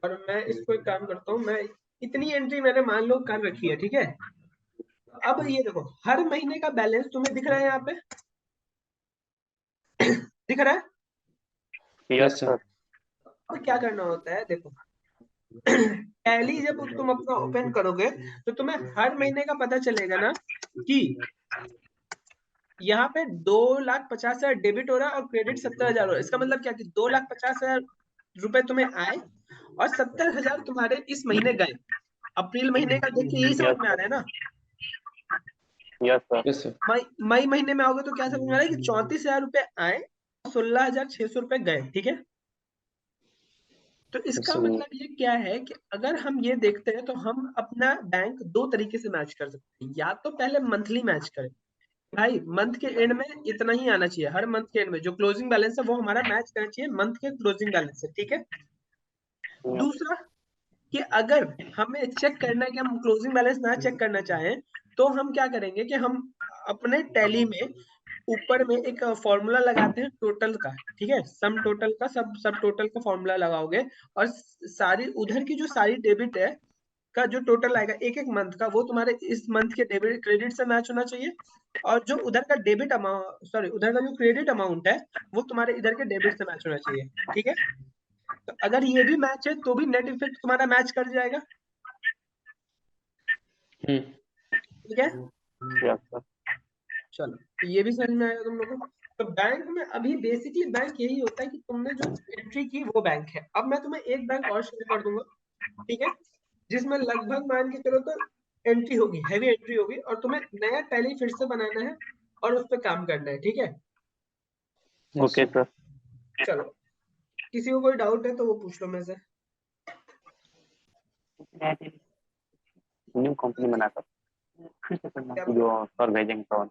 और मैं इसको एक काम करता हूँ, मैं इतनी एंट्री मैंने मान लो कर रखी है, ठीक है, अब ये देखो हर महीने का बैलेंस तुम्हें दिख रहा है यहाँ पे, दिख रहा है। Yes sir. अब क्या करना होता है, देखो टैली जब तुम अपना ओपन करोगे तो तुम्हें हर महीने का पता चलेगा ना कि यहाँ पे 2,50,000 डेबिट हो रहा है और क्रेडिट 70,000 हो रहा है। इसका मतलब क्या कि 2,50,000 रुपए तुम्हें आए और 70,000 तुम्हारे इस महीने गए। अप्रैल महीने का देखिए यही समझ में आ रहा है ना। Yes sir. Yes sir. मई महीने में आओगे तो क्या समझ में आ रहा है कि 34,000 रुपए आए, 16,600 रुपए गए। ठीक है, तो इसका मतलब ये क्या है कि अगर हम ये देखते हैं तो हम अपना बैंक दो तरीके से मैच कर सकते हैं। या तो पहले मंथली मैच करें, भाई मंथ के एंड में इतना ही आना चाहिए, हर मंथ के एंड में जो क्लोजिंग बैलेंस है वो हमारा मैच करना चाहिए मंथ के क्लोजिंग बैलेंस से। ठीक है, दूसरा कि अगर हमें चेक करना है कि हम क्लोजिंग बैलेंस ना चेक करना चाहें तो हम क्या करेंगे कि हम अपने टैली में ऊपर में एक फॉर्मूला लगाते हैं टोटल का। ठीक है, सम टोटल का, सब टोटल का फॉर्मूला लगाओगे और सारी उधर की जो सारी डेबिट है का जो टोटल आएगा एक एक मंथ का, वो तुम्हारे इस मंथ के डेबिट क्रेडिट से मैच होना चाहिए, और जो उधर का डेबिट अमाउंट, सॉरी उधर का जो क्रेडिट अमाउंट है वो तुम्हारे इधर के डेबिट से मैच होना चाहिए। ठीक है, तो अगर ये भी मैच है तो भी नेट इफेक्ट तुम्हारा मैच कर जाएगा। ठीक है, यस सर। चलो तो ये भी समझ में आएगा तुम लोगों को। तो बैंक में अभी बेसिकली बैंक यही होता है कि तुमने जो एंट्री की वो बैंक है। अब मैं तुम्हें एक बैंक और शेयर कर दूंगा, ठीक है, जिसमें लगभग मान के चलो तो एंट्री होगी, हैवी एंट्री होगी, और तुम्हें नया टैली फिर से बनाना है और उस पर काम करना है। ठीक है, ओके सर। चलो किसी को कोई डाउट है तो वो पूछ लो मैं से। न्यू कंपनी बनाकर फिर से करना जो सर भेजेंगे तो।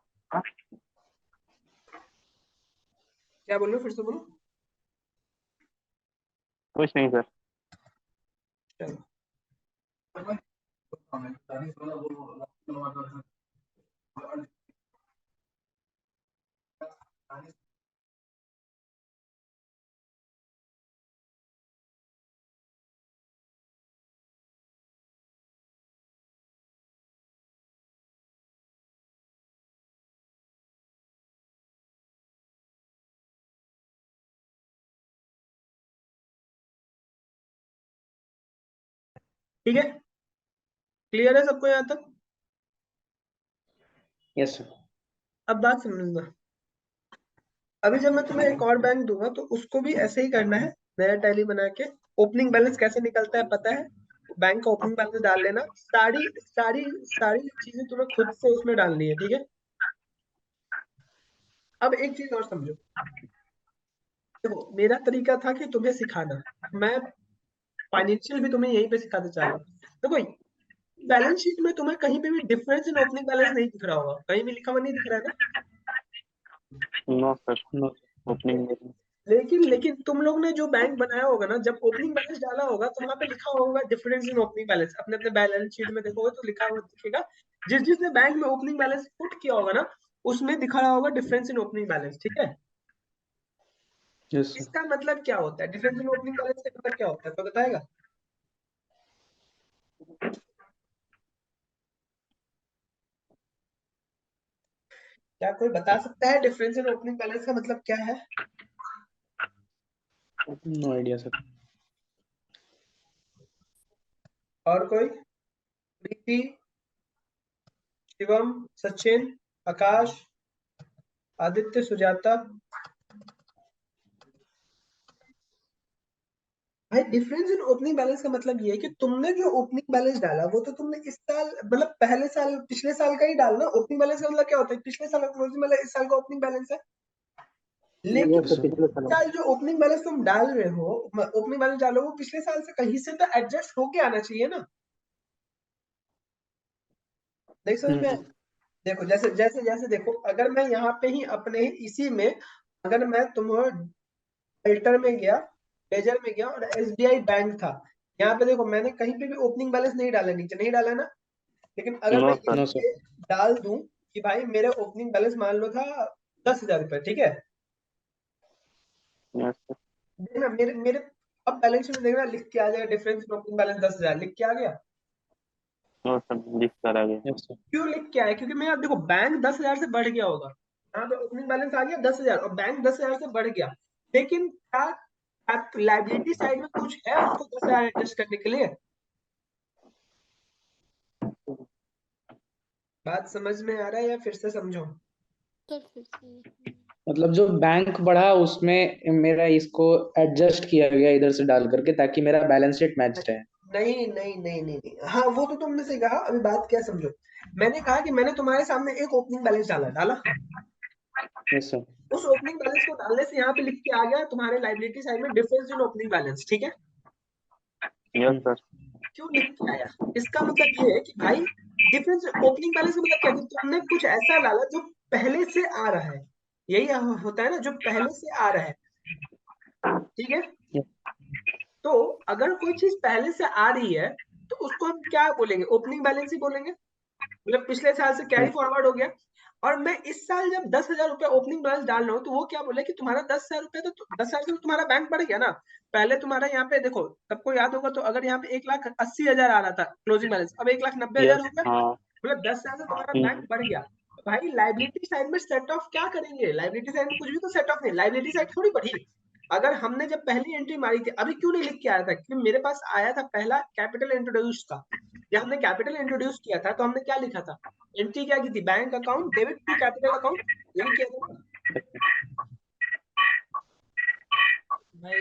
क्या बोल रहे हो, फिर से बोलो। कुछ नहीं सर। चलो ठीक है, क्लियर है सबको यहाँ तक? Yes sir. अब बात समझना, अभी जब मैं तुम्हें एक और बैंक दूंगा तो उसको भी ऐसे ही करना है, नया टैली बना के। ओपनिंग बैलेंस कैसे निकलता है पता है, बैंक का ओपनिंग बैलेंस डाल लेना, सारी सारी सारी चीजें तुम्हें खुद से उसमें डालनी है। ठीक है, अब एक चीज और समझो, देखो मेरा तरीका था कि तुम्हें सिखाना, मैं फाइनेंशियल भी तुम्हें यहीं पे सिखाते चाह रहा हूँ। देखो बैलेंस शीट में तुम्हें कहीं पे भी डिफरेंस इन ओपनिंग बैलेंस नहीं दिख रहा होगा, कहीं भी लिखा हुआ नहीं दिख रहा है ना। नो सर, नो ओपनिंग में लेकिन तुम लोग ने जो बैंक बनाया होगा ना, जब ओपनिंग बैलेंस डाला होगा तो वहां पे लिखा होगा डिफरेंस इन ओपनिंग बैलेंस। अपने अपने बैलेंस शीट में देखोगे तो लिखा हुआ दिखेगा, जिसने बैंक में ओपनिंग बैलेंस पुट किया होगा ना, उसमें दिखा रहा होगा डिफरेंस इन ओपनिंग बैलेंस। ठीक है, यस सर। इसका मतलब क्या होता है? डिफरेंस इन ओपनिंग बैलेंस का मतलब क्या होता है तो बताएगा? क्या कोई बता सकता है डिफरेंस इन ओपनिंग बैलेंस का मतलब क्या है? No idea sir. और कोई? प्रीति, शिवम, सचिन, आकाश, आदित्य, सुजाता। भाई डिफरेंस इन ओपनिंग बैलेंस का मतलब ये है कि तुमने जो ओपनिंग बैलेंस डाला वो तो तुमने इस साल मतलब पहले साल पिछले साल का ही डालना। ओपनिंग बैलेंस का मतलब क्या होता है? पिछले साल का closing मतलब इस साल का ओपनिंग बैलेंस है। लेकिन यस सर, पिछले इस साल। साल जो ओपनिंग बैलेंस तुम डाल रहे हो, ओपनिंग बैलेंस डालो, वो पिछले साल से कहीं से तो एडजस्ट होके आना चाहिए ना। नहीं समझ में आया? देखो जैसे जैसे जैसे देखो, अगर मैं यहाँ पे ही अपने ही इसी में, अगर मैं तुम्हें फिल्टर में गया, लेजर में गया और एसबीआई बैंक था, यहाँ पे देखो मैंने कहीं पे भी ओपनिंग बैलेंस नहीं डाला, नीचे नहीं डाला ना। लेकिन अगर मैं नो यहाँ सर। No sir. पे डाल दूं कि भाई मेरे ओपनिंग बैलेंस मान लो था 10,000 रुपए, ठीक है, यस सर। देखना मेरे मेरे अब बैलेंस शीट में देखना लिख के आ जाएगा डिफरेंस इन ओपनिंग बैलेंस 10,000 लिख के आ गया। नो सर, लिख कर आ गया। Yes sir. क्यों लिख के आया? क्योंकि मैं अब देखो बैंक 10,000 से बढ़ गया होगा, यहाँ पे ओपनिंग बैलेंस आ गया 10,000 और बैंक 10,000 से बढ़ गया, लेकिन क्या लाइबिलिटी साइड में कुछ है उसको 10,000 एडजस्ट करने के लिए? बात समझ में आ रहा है या फिर से समझो? तो फिर से मतलब जो बैंक बढ़ा उसमें मेरा इसको एडजस्ट किया गया इधर से डाल करके, ताकि मेरा बैलेंस शीट मैच रहे। नहीं नहीं नहीं नहीं नहीं, हाँ वो तो तुमने सही कहा। अभी बात क्या समझो, मैंने कहा कि मैंने तुम्हारे सामने एक ओपनिंग बैलेंस डाला डाला, यस सर। उस ओपनिंग बैलेंस को डालने से यहाँ पे लिख के आ गया तुम्हारे लाइबिलिटी साइड में डिफरेंस इन ओपनिंग बैलेंस। ठीक है, यस सर। क्यों लिख के आया? इसका मतलब ये है कि भाई डिफरेंस ओपनिंग बैलेंस का मतलब क्या है? कि तुमने कुछ ऐसा डाला जो पहले से आ रहा है, यही होता है ना, जो पहले से आ रहा है। ठीक है, तो अगर कोई चीज पहले से आ रही है तो उसको हम क्या बोलेंगे? ओपनिंग बैलेंस ही बोलेंगे, मतलब पिछले साल से कैरी फॉरवर्ड हो गया। और मैं इस साल जब 10,000 रुपए ओपनिंग बैलेंस डाल रहा हूँ तो वो क्या बोले कि तुम्हारा 10,000 रुपए, तो 10,000 से तो तुम्हारा बैंक बढ़ गया ना। पहले तुम्हारा यहाँ पे देखो, सबको याद होगा तो, अगर यहाँ पे 1,80,000 आ रहा था क्लोजिंग बैलेंस, अब 1,90,000 यस। हो गया, हाँ। मतलब 10,000 से तुम्हारा बैंक बढ़ गया। तो भाई लाइबिलिटी साइड में सेट ऑफ क्या करेंगे? लाइबिलिटी साइड में कुछ भी तो सेट ऑफ नहीं, लाइबिलिटी साइड थोड़ी बढ़ी। अगर हमने जब पहली एंट्री मारी थी, अभी क्यों नहीं लिख के आया था? क्योंकि मेरे पास आया था पहला कैपिटल इंट्रोड्यूस था। जब हमने कैपिटल इंट्रोड्यूस किया था तो हमने क्या लिखा था? एंट्री क्या की थी? Bank account debit to capital account, यही किया था भाई।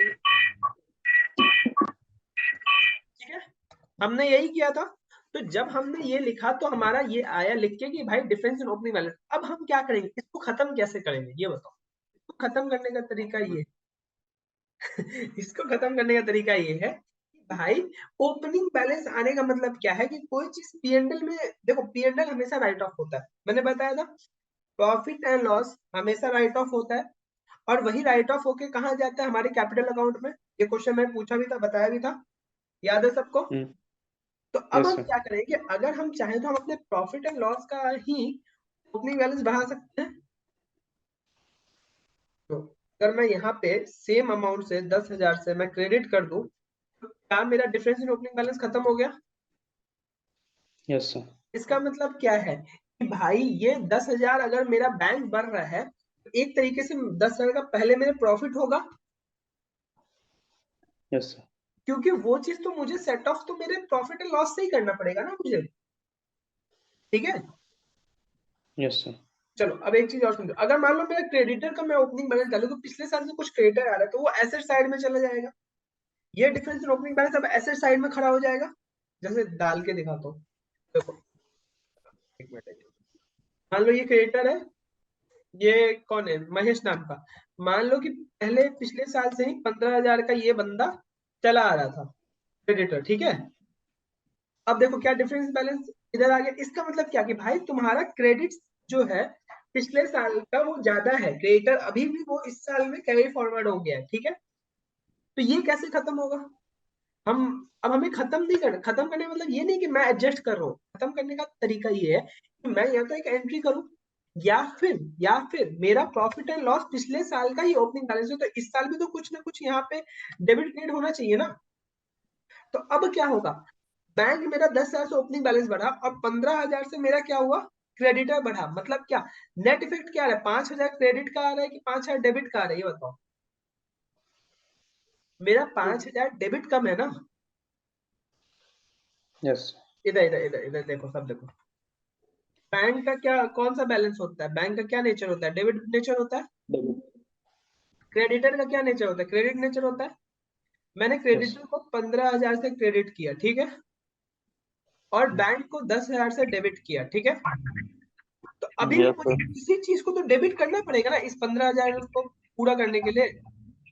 ठीक है, हमने यही किया था। तो जब हमने ये लिखा तो हमारा ये आया लिख के कि भाई डिफरेंस इन ओपनिंग बैलेंस। अब हम क्या करेंगे? इसको खत्म कैसे करेंगे ये बताओ? इसको खत्म करने का तरीका ये इसको खत्म करने का तरीका ये है कि भाई ओपनिंग बैलेंस आने का मतलब क्या है? कि कोई चीज पीएनएल में, देखो पीएनएल हमेशा राइट ऑफ होता है, मैंने बताया था। प्रॉफिट एंड लॉस हमेशा राइट ऑफ होता है, और वही राइट ऑफ होके कहाँ जाता है? हमारे कैपिटल अकाउंट में। ये क्वेश्चन मैं पूछा भी था, बताया भी था, याद है सबको? तो अब यस हम सर। क्या करेंगे? अगर हम चाहें तो हम अपने प्रॉफिट एंड लॉस का ही ओपनिंग बैलेंस बढ़ा सकते हैं। तो अगर मैं यहाँ पे सेम अमाउंट से 10,000 से मैं क्रेडिट कर दूं तो क्या मेरा डिफरेंस इन ओपनिंग बैलेंस खत्म हो गया? Yes sir. इसका मतलब क्या है कि भाई ये 10,000 अगर मेरा बैंक बढ़ रहा है तो एक तरीके से 10,000 का पहले मेरे प्रॉफिट होगा, यस सर। क्योंकि वो चीज तो मुझे सेट ऑफ तो मेरे प्रॉफिट एंड लॉस से ही करना पड़ेगा ना मुझे। ठीक है, यस सर। चलो अब एक चीज और समझो। अगर मान लो मेरा क्रेडिटर का मैं ओपनिंग बैलेंस डालू तो पिछले साल से कुछ क्रेडिटर आ रहा है तो वो एसेट साइड में चला जाएगा, ये डिफरेंस इन ओपनिंग बैलेंस अब एसेट साइड में खड़ा हो जाएगा। जैसे डाल के दिखाता हूँ, देखो एक मिनट, मान लो ये क्रेडिटर है, ये कौन है? महेश नाम का। मान लो कि पहले पिछले साल से ही 15,000 का ये बंदा चला आ रहा था क्रेडिटर, ठीक है। अब देखो क्या डिफरेंस बैलेंस इधर आ गया। इसका मतलब क्या कि भाई तुम्हारा क्रेडिट जो है पिछले साल का वो ज्यादा है, क्रेडिटर अभी भी वो इस साल में कैरी फॉरवर्ड हो गया है, ठीक है। तो ये कैसे खत्म होगा? हम अब हमें खत्म नहीं करना, खत्म करने का मतलब ये नहीं कि मैं एडजस्ट कर रहा हूँ, खत्म करने का तरीका ये है कि मैं या तो एक एंट्री करूं या फिर मेरा प्रॉफिट एंड लॉस पिछले साल का ही ओपनिंग बैलेंस हो, तो इस साल भी तो कुछ ना कुछ यहाँ पे डेबिट क्रेडिट होना चाहिए ना। तो अब क्या होगा, बैंक मेरा 10,000 से ओपनिंग बैलेंस बढ़ा और 15,000 से मेरा क्या हुआ, क्रेडिटर बढ़ा। मतलब क्या नेट इफेक्ट क्या आ रहा है, 5,000 क्रेडिट का आ रहा है कि 5,000 डेबिट का आ रहा है, ये बताओ। मेरा 5,000 डेबिट कम है ना। यस। इधर इधर इधर इधर देखो, सब देखो। बैंक का क्या कौन सा बैलेंस होता है, बैंक का क्या नेचर होता है, डेबिट नेचर होता है। क्रेडिटर का क्या नेचर होता है, क्रेडिट नेचर होता है। मैंने क्रेडिटर को 15,000 से क्रेडिट किया, ठीक है, और बैंक को 10,000 से डेबिट किया, ठीक है। तो अभी भी यस मुझे किसी चीज को तो डेबिट करना पड़ेगा ना, इस 15,000 को पूरा करने के लिए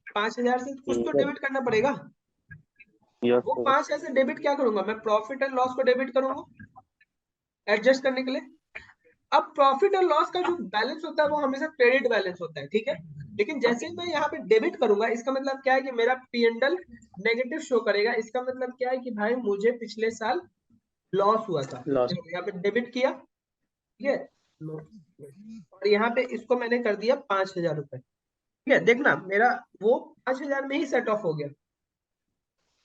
5,000 से कुछ तो डेबिट करना पड़ेगा। यस वो 5,000 से डेबिट क्या करूंगा, मैं प्रॉफिट एंड लॉस को डेबिट करूंगा एडजस्ट करने के लिए। अब प्रॉफिट और लॉस का जो बैलेंस होता है वो हमेशा क्रेडिट बैलेंस होता है, ठीक है। लेकिन जैसे ही मैं यहाँ पे डेबिट करूंगा, इसका मतलब क्या है कि मेरा P&L नेगेटिव शो करेगा। इसका मतलब क्या है कि भाई मुझे पिछले साल लॉस हुआ था, लॉस। देखो यहाँ पे डेबिट किया, ठीक है, और यहाँ पे इसको मैंने कर दिया 5,000 रुपए, ठीक है। देखना मेरा वो 5,000 में ही सेट ऑफ हो गया।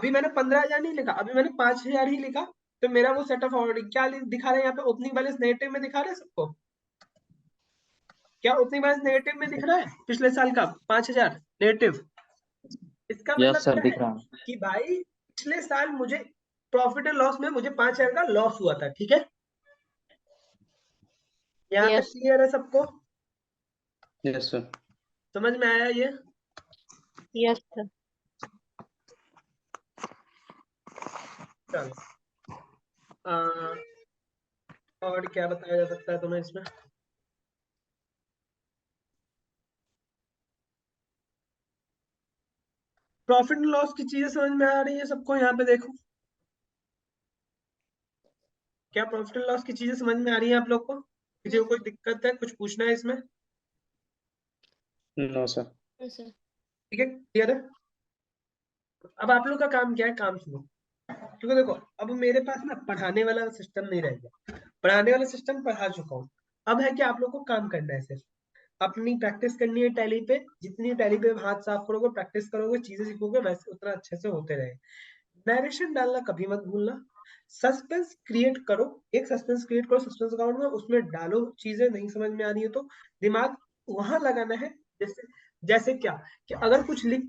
अभी मैंने 15,000 नहीं लिखा, अभी मैंने 5,000 ही लिखा, तो मेरा वो सेट ऑफ ऑलरेडी क्या दिखा रहा है यहाँ पे, ओपनिंग बैलेंस नेगेटिव में दिखा रहा है सबको। क्या ओपनिंग बैलेंस नेगेटिव में दिख रहा है पिछले साल का 5,000 नेगेटिव। इसका मतलब यस सर क्या दिख है रहा है। कि भाई पिछले साल मुझे प्रॉफिट एंड लॉस में मुझे 5,000 का लॉस हुआ था, ठीक है। यहाँ तक यस क्लियर है सबको, यस सर। समझ में आया ये। Yes sir. चलो और क्या बताया जा सकता है तुम्हें इसमें। प्रॉफिट एंड लॉस की चीजें समझ में आ रही है सबको, यहाँ पे देखो। क्या प्रॉफिट एंड लॉस की चीजें समझ में आ रही है आप लोग को, किसी को कोई दिक्कत है, कुछ पूछना है इसमें? No sir. Yes sir. ठीक है, क्लियर है। अब आप लोग का काम क्या है, काम सुनो। क्योंकि देखो अब मेरे पास ना पढ़ाने वाला सिस्टम नहीं रह गया, पढ़ाने वाला सिस्टम पढ़ा चुका हूँ। अब है कि आप लोग को काम करना है, सिर्फ अपनी प्रैक्टिस करनी है टैली पे। जितनी टैली पे हाथ साफ करोगे, प्रैक्टिस करोगे, चीजें सीखोगे, वैसे उतना अच्छे से होते रहेगा। नरेशन डालना कभी मत भूलना। सस्पेंस क्रिएट करो, एक सस्पेंस क्रिएट करो सस्पेंस अकाउंट में, उसमें डालो चीजें, नहीं समझ में आ रही है तो दिमाग वहां लगाना है। जैसे जैसे क्या कि अगर कुछ लिख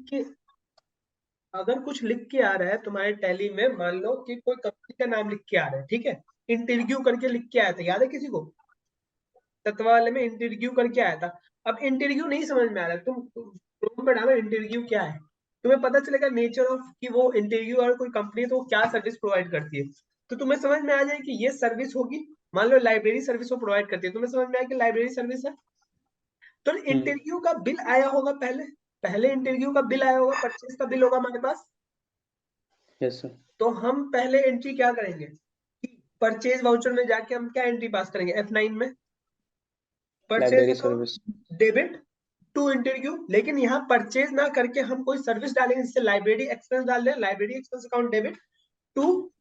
के आ रहा है तुम्हारे टैली में, मान लो कि कोई कंपनी का नाम लिख के आ रहा है, ठीक है, इंटरव्यू करके लिख के आया था, याद है किसी को, तत्वा वाले में इंटरव्यू करके आया था। अब इंटरव्यू नहीं समझ में आ रहा है, तुम क्रोम पे डालो इंटरव्यू क्या है, तुम्हें पता चलेगा नेचर ऑफ कि वो इंटरव्यू और कोई कंपनी तो वो क्या सर्विस प्रोवाइड करती है। तो तुम्हें समझ में आ जाए कि ये सर्विस होगी। मान लो लाइब्रेरी सर्विस वो प्रोवाइड करती है, तुम्हें समझ में आया कि लाइब्रेरी सर्विस है। तो इंटरव्यू का बिल आया होगा, पहले पहले इंटरव्यू का बिल आया होगा, परचेज का बिल होगा हमारे पास। Yes sir. तो हम पहले एंट्री क्या करेंगे, परचेज वाउचर में जाके हम क्या एंट्री पास करेंगे, F9 में, purchase library service. Account debit to interview. लेकिन यहाँ परचेज ना करके हम कोई सर्विस डालेंगे, जैसे लाइब्रेरी एक्सपेंस डाल रहे हैं, library expense account debit to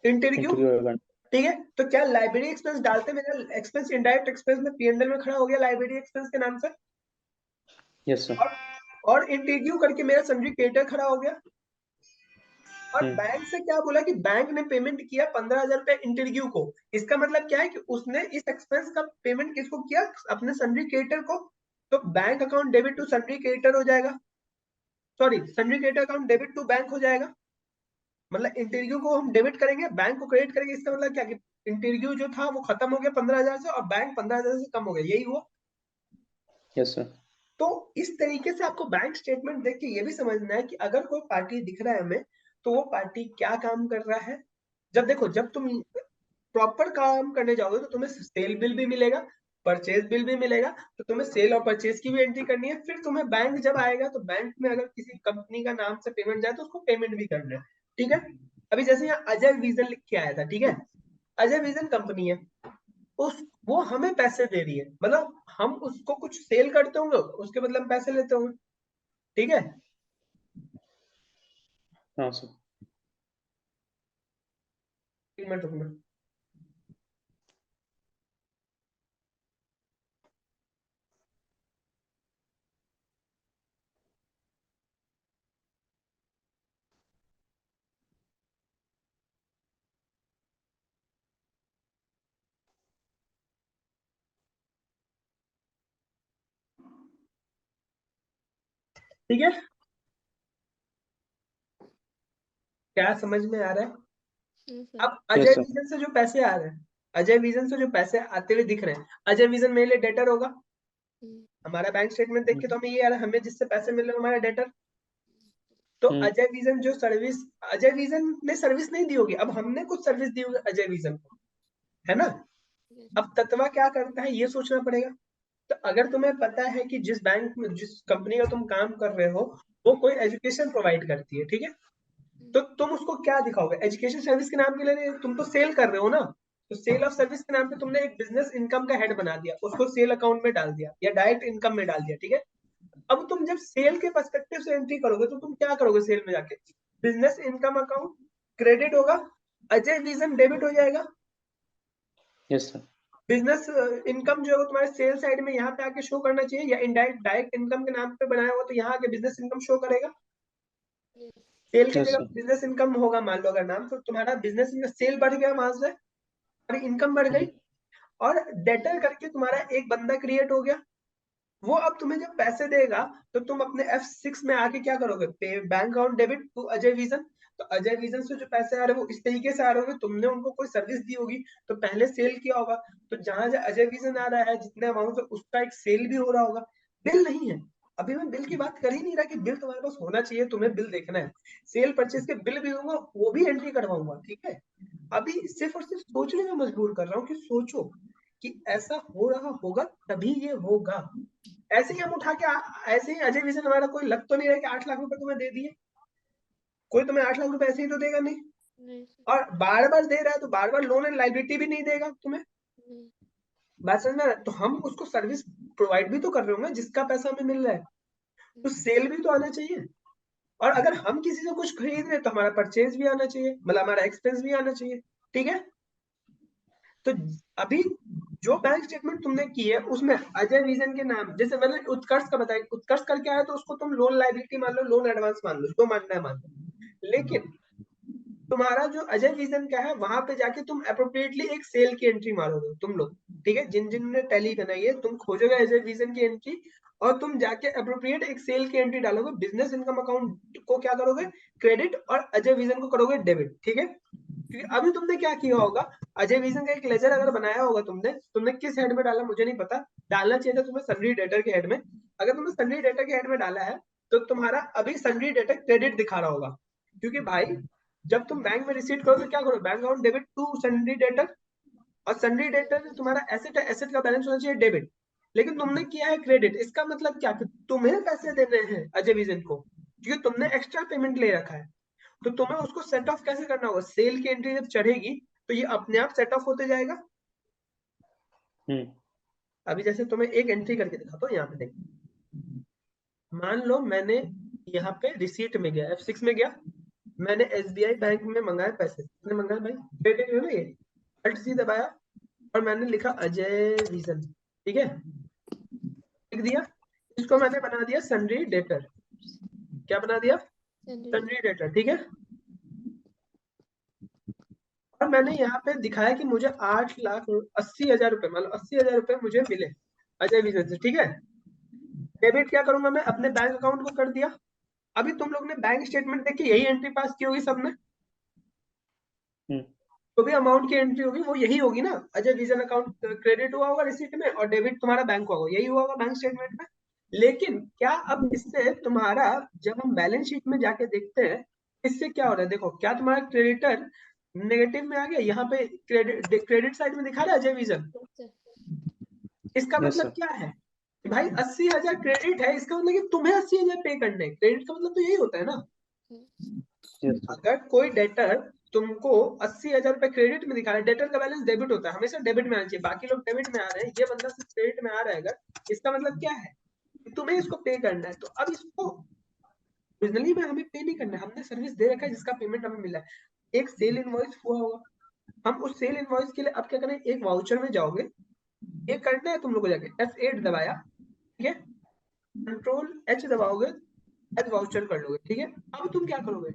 interview, interview. ठीक है। तो क्या लाइब्रेरी एक्सपेंस डालते मेरा एक्सपेंस इनडायरेक्ट एक्सपेंस में P&L में खड़ा हो गया लाइब्रेरी एक्सपेंस के नाम से। Yes sir. और और इंटरव्यू करके मेरा सन्ड्री क्रेडिटर खड़ा हो गया। और बैंक से क्या बोला कि बैंक ने पेमेंट किया 15,000 रुपए इंटरव्यू को। इसका मतलब क्या है कि उसने इस एक्सपेंस का पेमेंट किसको किया, अपने सन्ड्री क्रेडिटर को। तो bank account debit to sundry creditor हो जाएगा, sorry sundry creditor account debit to bank हो जाएगा। मतलब इंटरव्यू को हम डेबिट करेंगे, बैंक को क्रेडिट करेंगे। इसका मतलब क्या कि इंटरव्यू जो था वो खत्म हो गया 15,000 से, और बैंक 15,000 से कम हो गया, यही हुआ। Yes sir. तो इस तरीके से आपको बैंक स्टेटमेंट देख के ये भी समझना है कि अगर कोई पार्टी दिख रहा है हमें, तो वो पार्टी क्या काम कर रहा है। जब देखो जब तुम प्रॉपर काम करने जाओगे तो तुम्हें सेल बिल भी मिलेगा, परचेज बिल भी मिलेगा, तो तुम्हें सेल और परचेज की भी एंट्री करनी है। फिर तुम्हें बैंक जब आएगा तो बैंक में अगर किसी कंपनी का नाम से पेमेंट जाए तो उसको पेमेंट भी करना है, ठीक है। अभी जैसे यहाँ अजय विजन लिख के आया था, ठीक है, अजय विजन कंपनी है, उस वो हमें पैसे दे रही है, मतलब हम उसको कुछ सेल करते होंगे, उसके बदले हम पैसे लेते होंगे, ठीक है। हाँ सर। एक मिनट रुकना। ठीक है, क्या समझ में आ रहा है? सर। अब यस अजय सर। विजन से जो पैसे आ रहे हैं, अजय विजन से जो पैसे आते हुए दिख रहे हैं, अजय विजन मेरे लिए डेटर होगा। हमारा बैंक स्टेटमेंट देख के तो हमें ये आ रहा है हमें जिससे पैसे मिल रहे हैं हमारा डेटर। तो अजय विजन जो सर्विस, अजय विजन ने सर्विस नहीं दी होगी, अब हमने कुछ सर्विस दी होगी अजय विजन को, है ना। अब तत्वा क्या करता है ये सोचना पड़ेगा। तो अगर तुम्हें पता है कि जिस बैंक में जिस कंपनी का तुम काम कर रहे हो वो कोई एजुकेशन प्रोवाइड करती है, ठीक है, तो तुम उसको क्या दिखाओगे? एजुकेशन सर्विस के नाम के लिए तुम तो सेल कर रहे हो ना, तो सेल ऑफ सर्विस के नाम पे तुमने एक बिजनेस इनकम का हेड बना दिया, उसको सेल अकाउंट में डाल दिया या डायरेक्ट इनकम में डाल दिया, ठीक है। अब तुम जब सेल के पर्सपेक्टिव से एंट्री करोगे तो तुम क्या करोगे? सेल में जाके बिजनेस इनकम अकाउंट क्रेडिट होगा, अजय विजन डेबिट हो जाएगा। Yes sir. बिजनेस इनकम जो है वो तुम्हारे सेल साइड में यहाँ पे आके शो करना चाहिए, या इनडायरेक्ट डायरेक्ट इनकम के नाम पे बनाया हुआ तो यहाँ आके बिजनेस इनकम शो करेगा। सेल की यस जगह सर। बिजनेस इनकम होगा मान लो अगर नाम, तो तुम्हारा बिजनेस सेल बढ़ गया वहां से, तुम्हारी इनकम बढ़ गई, और डेटर करके तुम्हारा एक बंदा क्रिएट हो गया। वो अब तुम्हें जब पैसे देगा तो तुम अपने F6 में आके क्या करोगे? पे bank account debit to Ajay Vision. तो अजय विजन से जो पैसे आ रहे हैं वो इस तरीके से आ रहे होंगे, तुमने उनको कोई सर्विस दी होगी तो पहले सेल किया होगा, तो जहां जहां अजय विजन आ रहा है जितने अमाउंट से उसका एक सेल भी हो रहा होगा। बिल नहीं है, अभी मैं बिल की बात कर ही नहीं रहा कि बिल तुम्हारे पास होना चाहिए, तुम्हें बिल देखना है। सेल परचेज के बिल भी दूंगा, वो भी एंट्री करवाऊंगा, ठीक है। अभी सिर्फ और सिर्फ सोचने में मजबूर कर रहा हूँ कि सोचो कि ऐसा हो रहा होगा तभी ये होगा। ऐसे ही हम उठा के ऐसे ही अजय विजन हमारा कोई लग तो नहीं रहा कि 8 लाख रुपए तुम्हें दे दिए, कोई तुम्हें 8 लाख रुपए ऐसे ही तो देगा नहीं। नहीं सर। और बार बार दे रहा है तो बार बार लोन एंड लाइबिलिटी भी नहीं देगा तुम्हें, नहीं। बात समझ में आ रहा है? तो हम उसको सर्विस प्रोवाइड भी तो कर रहे होंगे जिसका पैसा हमें मिल रहा है, तो सेल भी तो आना चाहिए। और अगर हम किसी से कुछ खरीद रहे हैं तो हमारा परचेज भी आना चाहिए, मतलब हमारा एक्सपेंस भी आना चाहिए, ठीक है। तो अभी जो बैंक स्टेटमेंट तुमने की है उसमें अजय विजन के नाम, जैसे मैंने उत्कर्ष का बताया, उत्कर्ष करके आया तो उसको तुम लोन लाइबिलिटी मान लो, लोन एडवांस मान लो, जो मानना है मान लो। लेकिन तुम्हारा जो अजय विजन का है वहां पे जाके तुम अप्रोप्रिएटली एक सेल की एंट्री मारोगे तुम लोग, ठीक है। जिन जिन ने टैली बनाई है तुम खोजोगे अजय विजन की एंट्री, और तुम जाके अप्रोप्रिएट एक सेल की एंट्री डालोगे, बिजनेस इनकम अकाउंट को क्या करोगे? क्रेडिट, और अजय विजन को करोगे डेबिट, ठीक है। क्योंकि अभी तुमने क्या किया होगा, अजय विजन का एक लेजर अगर बनाया होगा तुमने, तुमने किस हेड में डाला मुझे नहीं पता, डालना चाहिए था तुम्हें सन्ड्री डेटर के हेड में। अगर तुमने सन्ड्री डेटर के हेड में डाला है तो तुम्हारा अभी सन्ड्री डेटर क्रेडिट दिखा रहा होगा, क्योंकि भाई जब तुम बैंक में रिसीट करो तो क्या करो? Bank account debit to sundry debtor, और सन्ड्री डेटर तुम्हारा एसेट है, एसेट का बैलेंस होना चाहिए डेबिट, लेकिन तुमने किया है क्रेडिट। इसका मतलब क्या कि तुम्हें पैसे देने हैं अजय विजन को, क्योंकि तुमने एक्स्ट्रा पेमेंट ले रखा है। तो तुम्हें उसको सेट ऑफ कैसे करना होगा? सेल की एंट्री जब चढ़ेगी तो ये अपने आप सेट ऑफ होते जाएगा। अभी जैसे तुम्हें एक एंट्री करके दिखाता हूँ, यहाँ पे देखो, मान लो मैंने यहाँ पे रिसीट में गया, F6 में गया, मैंने SBI बैंक में मंगाए पैसे, कितने मंगाए भाई? क्रेडिट है ना ये, Alt C दबाया और मैंने लिखा अजय विजन, ठीक है, लिख दिया। इसको मैंने बना दिया सन्ड्री डेटर, क्या बना दिया? सन्ड्री डेटर, ठीक है। और मैंने यहाँ पे दिखाया कि मुझे 8,80,000 रुपए, मतलब 80,000 रुपए मुझे मिले अजय विजन से, ठीक है। डेबिट क्या करूंगा मैं? अपने बैंक अकाउंट को कर दिया। अभी तुम लोग ने बैंक स्टेटमेंट देख के यही एंट्री पास की होगी सबने, तो भी अमाउंट की एंट्री होगी वो यही होगी ना, अजय विजन अकाउंट क्रेडिट हुआ होगा रिसीट में और डेबिट तुम्हारा बैंक होगा, यही हुआ होगा बैंक स्टेटमेंट में। लेकिन क्या अब इससे तुम्हारा, जब हम बैलेंस शीट में जाके देखते हैं, इससे क्या हो रहा है? देखो, क्या तुम्हारा क्रेडिटर नेगेटिव में आ गया? यहाँ पे क्रेडिट साइड में दिखा रहा है अजय विजन, इसका Yes, मतलब sir. क्या है कि भाई 80,000 क्रेडिट है, इसका मतलब कि तुम्हें 80,000 पे करने हैं। क्रेडिट का मतलब तो यही होता है ना। Yes, sir. अगर कोई डेटर तुमको 80,000 रुपए क्रेडिट में दिखा रहा है, डेटर का बैलेंस डेबिट होता है, हमेशा डेबिट में आना चाहिए, बाकी लोग डेबिट में आ रहे हैं, ये बंदा सिर्फ क्रेडिट में आ रहा है, अगर इसका मतलब क्या है कि तुम्हें इसको पे करना है। तो अब इसको ओरिजिनली में हमें पे नहीं करना है, हमने सर्विस दे रखा है जिसका पेमेंट हमें मिला है। एक सेल इनवॉइस हुआ होगा, हम उस सेल इनवॉइस के लिए अब क्या करें, एक वाउचर में जाओगे, ये करना है तुम लोग को, जाके F8 दबाया, ठीक है, कंट्रोल H दबाओगे, एज वाउचर कर लोगे, ठीक है। अब तुम क्या करोगे,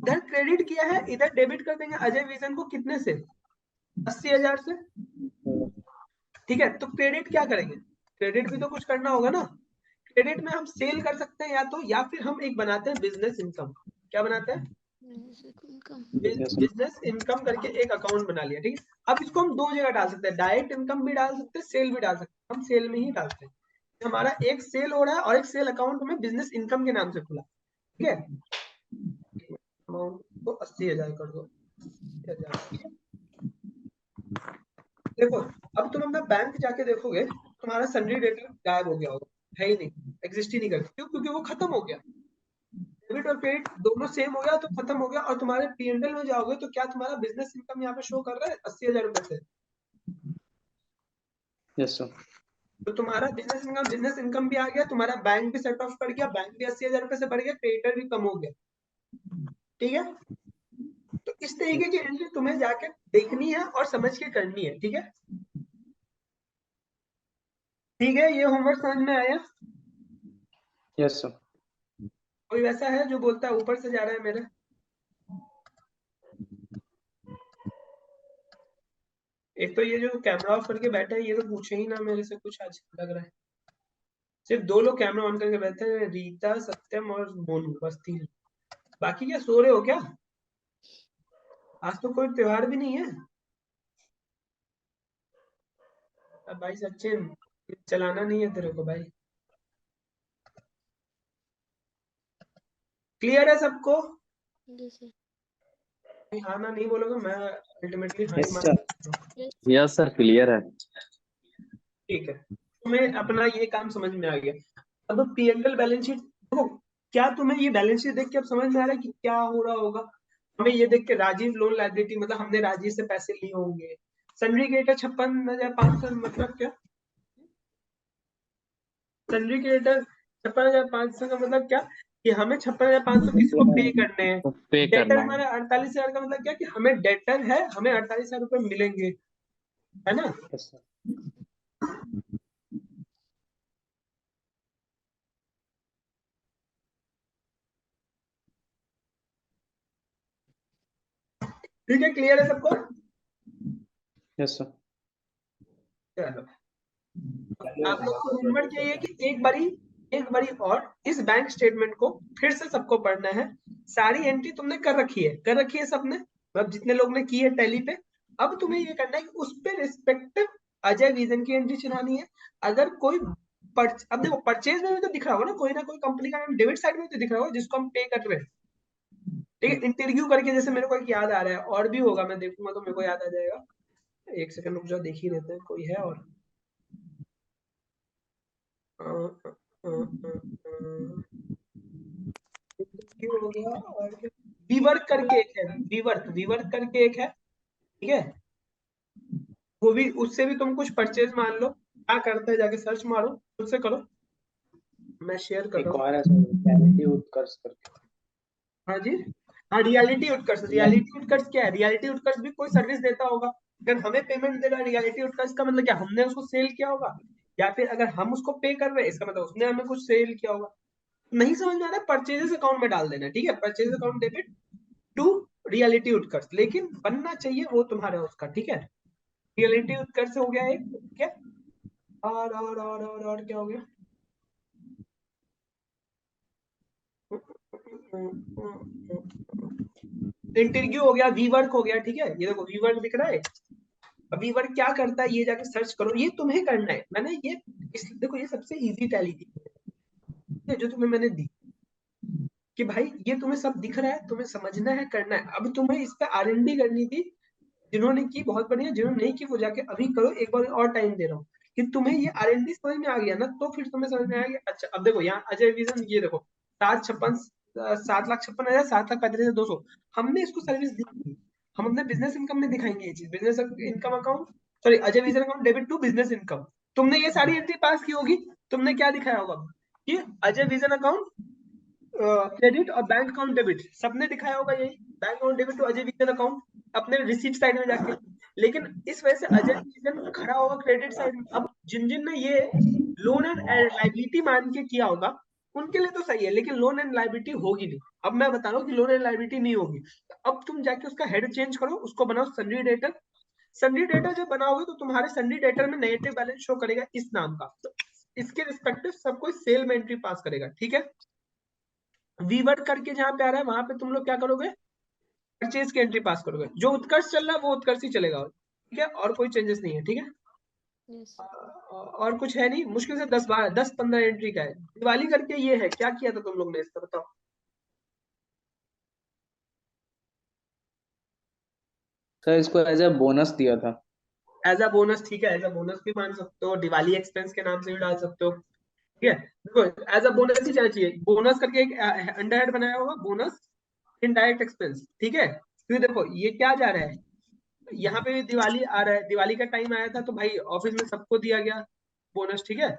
इधर क्रेडिट किया है, इधर डेबिट कर देंगे अजय विजन को, कितने से, 80,000 से, ठीक है। तो क्रेडिट क्या करेंगे, क्रेडिट भी तो कुछ करना होगा ना। क्रेडिट में हम सेल कर सकते हैं या तो, या फिर हम एक बनाते हैं बिजनेस इनकम। क्या बनाते हैं, Yes, sir. बिजनेस इनकम करके एक अकाउंट बना लिया, ठीक है। अब इसको हम दो जगह डाल सकते हैं, डायरेक्ट इनकम भी डाल सकते हैं, सेल भी डाल सकते हैं। हम सेल में ही डालते हैं, हमारा एक सेल हो रहा है और एक सेल अकाउंट में बिजनेस इनकम के नाम से खुला, ठीक है। अमाउंट को 80,000 कर दो, 80,000, ठीक है। देखो अब तुम अपना बैंक जाके देखोगे, तुम्हारा सन्ड्री डेटा गायब हो गया होगा, है ही नहीं, एग्जिस्ट ही नहीं करती। क्यों, क्योंकि वो खत्म हो गया। डेबिट और क्रेडिट दोनों सेम हो गया तो खत्म हो गया। और तुम्हारे P&L में जाओगे तो क्या तुम्हारा बिजनेस इनकम यहाँ पे शो कर रहा है 80,000 रुपए से। Yes, sir. तो तुम्हारा बिजनेस इनकम भी आ गया, तुम्हारा बैंक भी सेट ऑफ कर गया, बैंक भी 80,000 रुपए से बढ़ गया, क्रेडिटर भी कम हो गया, ठीक है। तो इस तरीके की एंट्री तुम्हें जाके देखनी है और समझ के करनी है, ठीक है। ठीक है, ये होमवर्क समझ में आया। Yes, sir. कोई वैसा है जो बोलता है ऊपर से जा रहा है मेरे, एक तो ये जो कैमरा ऑफ करके बैठा है ये तो पूछे ही ना मेरे से कुछ, आज लग रहा है सिर्फ दो लोग कैमरा ऑन करके बैठे हैं, रीता, सत्यम और मोनू, बस 3। बाकी क्या सो रहे हो क्या, आज तो कोई त्योहार भी नहीं है। अब भाई सचिन चलाना नहीं है तेरे को भाई, क्लियर है सबको। हाँ ना नहीं बोलोगे, मैं अल्टीमेटली हाँ ही Yes, मान sir. सकता हूँ। यस सर क्लियर है। ठीक है, तुम्हें अपना ये काम समझ में आ गया। अब P&L बैलेंस शीट देखो, क्या तुम्हें ये बैलेंस शीट देख के अब समझ में आ रहा है कि क्या हो रहा होगा। हमें ये देख के राजीव लोन लायबिलिटी, मतलब हमने राजीव से पैसे लिए होंगे। सन्ड्री क्रेडिटर 56,500 मतलब क्या, सन्ड्री क्रेडिटर 56,500 का मतलब क्या कि हमें 56,500 किसी को पे करने हैं। तो पे डेटर करना है। हमारा 48,000 का मतलब क्या कि हमें डेटर है, हमें 48,000 रुपए मिलेंगे, है ना। Yes, sir. ठीक है, क्लियर है सबको। Yes, sir. चलो आप लोग को होमवर्क चाहिए कि एक बारी और इस बैंक स्टेटमेंट को फिर से सबको पढ़ना है। सारी एंट्री तुमने कर रखी है सबने, मतलब जितने लोग ने की है टैली पे। अब तुम्हें ये करना है कि उस पे रिस्पेक्टिव अजय विजन की एंट्री चलानी है। अगर कोई अब देखो परचेज में भी तो दिख रहा होगा ना कोई कंपनी का नाम, डेबिट साइड में तो दिख रहा होगा जिसको हम पे कर रहे हैं, ठीक है। इंटरव्यू करके जैसे मेरे को एक याद आ रहा है, और भी होगा, मैं देखूंगा तो मेरे को याद आ जाएगा। एक सेकंड रुक जाओ, देख ही लेते हैं कोई है और। क्यों हो गया, और वीवर्क करके एक है, वीवर्क करके एक है, ठीक है। वो भी, उससे भी तुम कुछ परचेज मान लो, क्या करते हैं जाके सर्च मारो, खुद से करो, मैं शेयर कर एक रहा हूँ। और है सर, रियलिटी उत्कर्ष करके। हाँ जी, हाँ रियलिटी उत्कर्ष। रियलिटी उत्कर्ष क्या है, रियलिटी उत्कर्ष भी कोई सर्विस देता होगा। अगर हमें पेमेंट दे रहा है रियलिटी उत्कर्ष का मतलब क्या, हमने उसको सेल किया होगा, या फिर अगर हम उसको पे कर रहे हैं इसका मतलब उसने हमें कुछ सेल किया होगा। नहीं समझ में आ रहा है, परचेजेस अकाउंट में डाल देना, ठीक है। Purchase account debit to reality Utkarsh, लेकिन बनना चाहिए वो तुम्हारा उसका, ठीक है। रियलिटी उत्कर्ष हो गया एक, ठीक है। और क्या हो गया, इंटरव्यू हो गया, वीवर्क हो गया, ठीक है। ये देखो वीवर्क दिख रहा है। अब वीवर्क क्या करता है ये जाके सर्च करो, ये तुम्हें करना है। मैंने ये देखो ये सबसे इजी टैली थी जो तुम्हें मैंने दी, कि भाई ये तुम्हें सब दिख रहा है, तुम्हें समझना है, करना है। अब तुम्हें इस पे R&D करनी थी, जिन्होंने की बहुत बढ़िया, जिन्होंने नहीं की वो जाके अभी करो, एक बार और टाइम दे रहा हूँ। कि तुम्हें ये R&D समझ में आ गया ना, तो फिर तुम्हें समझ में आएगा। अच्छा अब देखो यहाँ अजय विजन, ये देखो 7,56,000 7,35,200 हमने इसको सर्विस दी थी। हम अपने बिजनेस इनकम में दिखाएंगे ये चीज, business income account, sorry Ajay Vision account debit to business income. तुमने ये सारी एंट्री पास की होगी, तुमने क्या दिखाया होगा कि अजय विजन अकाउंट क्रेडिट और बैंक अकाउंट डेबिट, सबने दिखाया होगा यही, bank account debit to Ajay Vision account अपने रिसीट साइड में जाके। लेकिन इस वजह से अजय विजन खड़ा होगा क्रेडिट साइड में। अब जिन जिन ने ये लोन एंड लाइबिलिटी मान के किया होगा उनके लिए तो सही है, लेकिन लोन एंड लाइबिलिटी होगी नहीं। अब मैं बता रहा हूँ कि लोन एंड लाइबिलिटी नहीं होगी, तो अब तुम जाके उसका हेड चेंज करो, उसको बनाओ सन्डी डेटर। सन्डी डेटर जब बनाओगे तो तुम्हारे सन्डी डेटर में नेगेटिव बैलेंस शो करेगा इस नाम का, तो इसके रिस्पेक्टिव सब कोई सेल में एंट्री पास करेगा, ठीक है। वीवर्ड करके जहां पे आ रहा है वहां पे तुम लोग क्या करोगे, परचेज की एंट्री पास करोगे। जो उत्कर्ष चल रहा है वो उत्कर्ष ही चलेगा, ठीक है, और कोई चेंजेस नहीं है, ठीक है। यस और कुछ है नहीं, मुश्किल से 10-15 एंट्री का है। दिवाली करके ये है, क्या किया था तुम लोग ने इसका बताओ। सर इसको एज ए बोनस दिया था। एज अ बोनस, ठीक है, एज अ बोनस भी मान सकते हो, दिवाली एक्सपेंस के नाम से भी डाल सकते हो, ठीक है। देखो एज अ बोनस ही जाना चाहिए, बोनस करके एक अंडर हेड बनाया होगा, बोनस इनडायरेक्ट एक्सपेंस, ठीक है। क्योंकि देखो ये क्या जा रहा है, यहाँ पे भी दिवाली आ रहा है, दिवाली का टाइम आया था तो भाई ऑफिस में सबको दिया गया बोनस, ठीक है।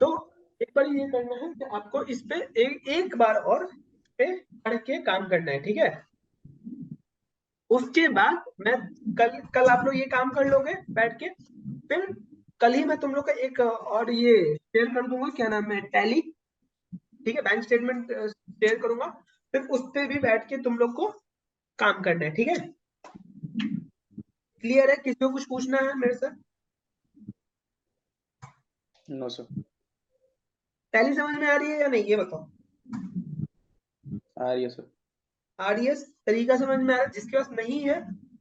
तो एक बार ये करना है कि आपको इस पे एक बार और पे पढ़ के काम करना है, ठीक है। उसके बाद मैं कल आप लोग ये काम कर लोगे बैठ के, फिर कल ही मैं तुम लोग का एक और ये शेयर कर दूंगा, क्या नाम है, टैली, ठीक है, बैंक स्टेटमेंट शेयर करूंगा, फिर उस पे भी बैठ के तुम लोग को काम करना है, ठीक है। क्लियर है, किसी को कुछ पूछना है मेरे से। No sir. टैली समझ में आ रही है या नहीं, ये बताओ। आ रही है सर। आ रही है, तरीका समझ में आ रहा है। जिसके पास नहीं है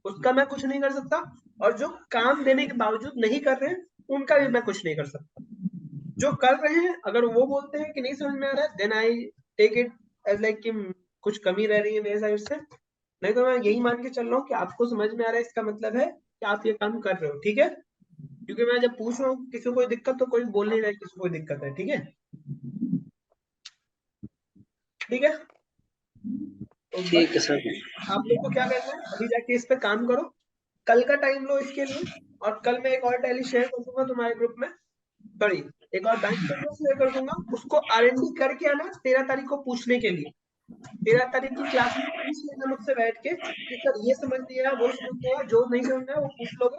उसका मैं कुछ नहीं कर सकता, और जो काम देने के बावजूद नहीं कर रहे हैं उनका भी मैं कुछ नहीं कर सकता। जो कर रहे हैं अगर वो बोलते हैं कि नहीं समझ में आ रहा है, then I take it as like कि कुछ कमी रह रही है मेरे साइड से। नहीं तो मैं यही मान के चल रहा हूँ कि आपको समझ में आ रहा है, इसका मतलब है कि आप ये काम कर रहे हो, ठीक है। क्योंकि मैं जब पूछ रहा हूँ किसी को कोई दिक्कत, तो कोई बोल नहीं रहा है किसी को कोई दिक्कत है, ठीक है। ठीक है, तो ठीक है बस सर। आप लोग को क्या करना है, अभी जाके इस पे काम करो, कल का टाइम लो इसके लिए, और कल मैं एक और टैली शेयर कर दूंगा तुम्हारे ग्रुप में, सॉरी एक और बैंक स्टेटमेंट शेयर कर दूंगा, उसको R&D करके आना 13 तारीख को पूछने के लिए। 13 तारीख की क्लास में पूछ लेना मुझसे बैठ के कि सर ये समझ नहीं आया, वो समझ नहीं आया, जो नहीं समझ आया वो पूछ लोगे।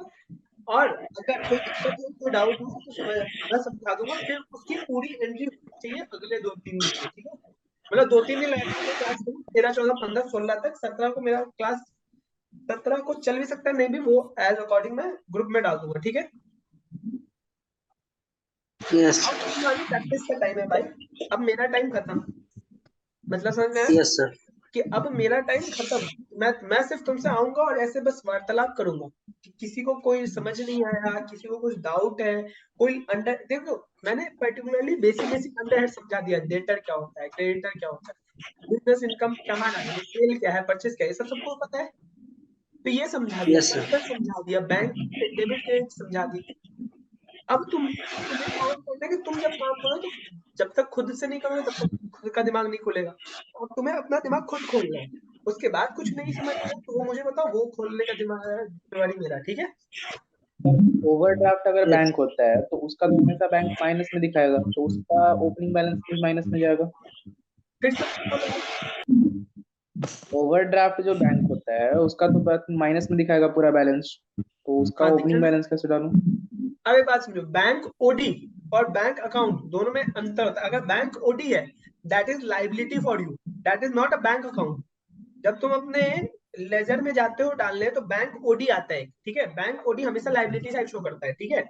और अगर कोई दिक्कत हो, कोई डाउट हो तो मैं समझा दूंगा, फिर उसकी पूरी एंट्री चाहिए अगले 2-3 दिन में, ठीक है। मतलब 2-3 दिन लगातार क्लास करूँ, 13, 14, 15, 16 तक, 17 को मेरा क्लास, 17 को चल भी सकता है, नहीं भी, वो एज अकॉर्डिंग मैं ग्रुप में डाल दूंगा, ठीक है। यस अब तुम्हारी प्रैक्टिस का टाइम है भाई, अब मेरा टाइम खत्म, मतलब समझ में आया यस सर। कि अब मेरा टाइम खत्म। मैं सिर्फ तुमसे आऊंगा और ऐसे बस वार्तालाप करूंगा कि किसी को कोई समझ नहीं आया, किसी को कुछ डाउट है, कोई अंडर, देखो मैंने पर्टिकुलरली बेसिक बेसिक अंडर समझा दिया, डेटर क्या होता है, क्रेडिटर क्या होता है, बिजनेस इनकम कहाँ डालेंगे, सेल क्या है, परचेज क्या है, ये सब सबको पता है। तो ये समझा दिया, यस सर। क्रेडिटर समझा दिया, बैंक डेबिट क्रेडिट समझा दी। अब तुम्हें काम करना है कि तुम जब काम करो तो जब तक खुद से नहीं करोगे तब तक खुद का दिमाग नहीं खुलेगा, और तुम्हें अपना दिमाग खुद खोलना है। उसके बाद कुछ नहीं समझ आया तो वो मुझे बताओ, वो खोलने का दिमाग है जिम्मेवारी मेरा, ठीक है। ओवरड्राफ्ट अगर यस बैंक होता है तो उसका तो हमेशा बैंक माइनस में दिखाएगा, तो उसका ओपनिंग बैलेंस भी माइनस में जाएगा। फिर से बोलो भाई। ओवरड्राफ्ट जो बैंक होता है उसका तो माइनस में दिखाएगा पूरा बैलेंस, तो उसका हाँ ओपनिंग दिखेगा। बैलेंस कैसे डालूं? अब एक बात समझो, बैंक ओडी और बैंक अकाउंट दोनों में अंतर होता है। अगर बैंक ओडी है that is liability for you, that is not a bank account. जब तुम अपने लेजर में जाते हो डालने तो बैंक ओडी आता है, ठीक है। बैंक ओडी हमेशा लाइबिलिटी साइड शो करता है, ठीक है।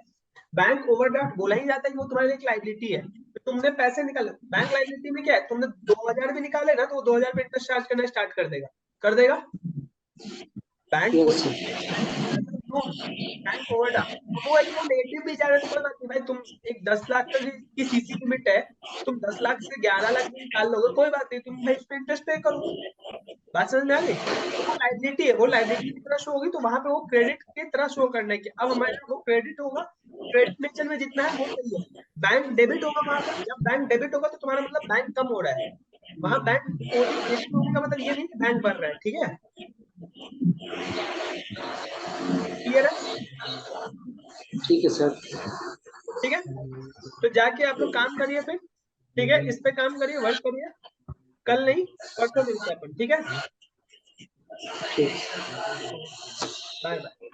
बैंक ओवरड्राफ्ट बोला ही जाता है कि वो तुम्हारे लिए एक लाइबिलिटी है, तो तुमने पैसे निकाले, बैंक लाइबिलिटी में क्या है, तुमने 2,000 भी निकाले ना तो वो 2,000 पे इंटरेस्ट चार्ज करना स्टार्ट कर देगा, कर देगा। Bank yes OD sir. Bank overdraft, वो एक नेगेटिव भी जा रहा है तो कोई बात नहीं भाई, तुम एक 10 लाख का की सीसी लिमिट है, तुम 10 लाख से 11 लाख भी निकाल लोगे कोई बात नहीं, तुम भाई इसमें इंटरेस्ट पे करो। बात समझ में आ गई? वो लाइबिलिटी है, वो लाइबिलिटी की तरह शो होगी, तो वहां पे वो क्रेडिट की तरह शो करना है कि अब हमारे वो क्रेडिट होगा, क्रेडिट नेचर में जितना है वो सही है। बैंक डेबिट होगा वहां पर, जब बैंक डेबिट होगा तो तुम्हारा मतलब बैंक कम हो रहा है, वहां बैंक ओनली क्रेडिट होने का मतलब ये नहीं कि बैंक बढ़ रहा है। ठीक है, क्लियर है? ठीक है सर। ठीक है, तो जाके आप लोग काम करिए फिर। ठीक है, इस पे काम करिए, वर्क करिए, कल नहीं परसों मिलते हैं अपन। ठीक है, बाय बाय।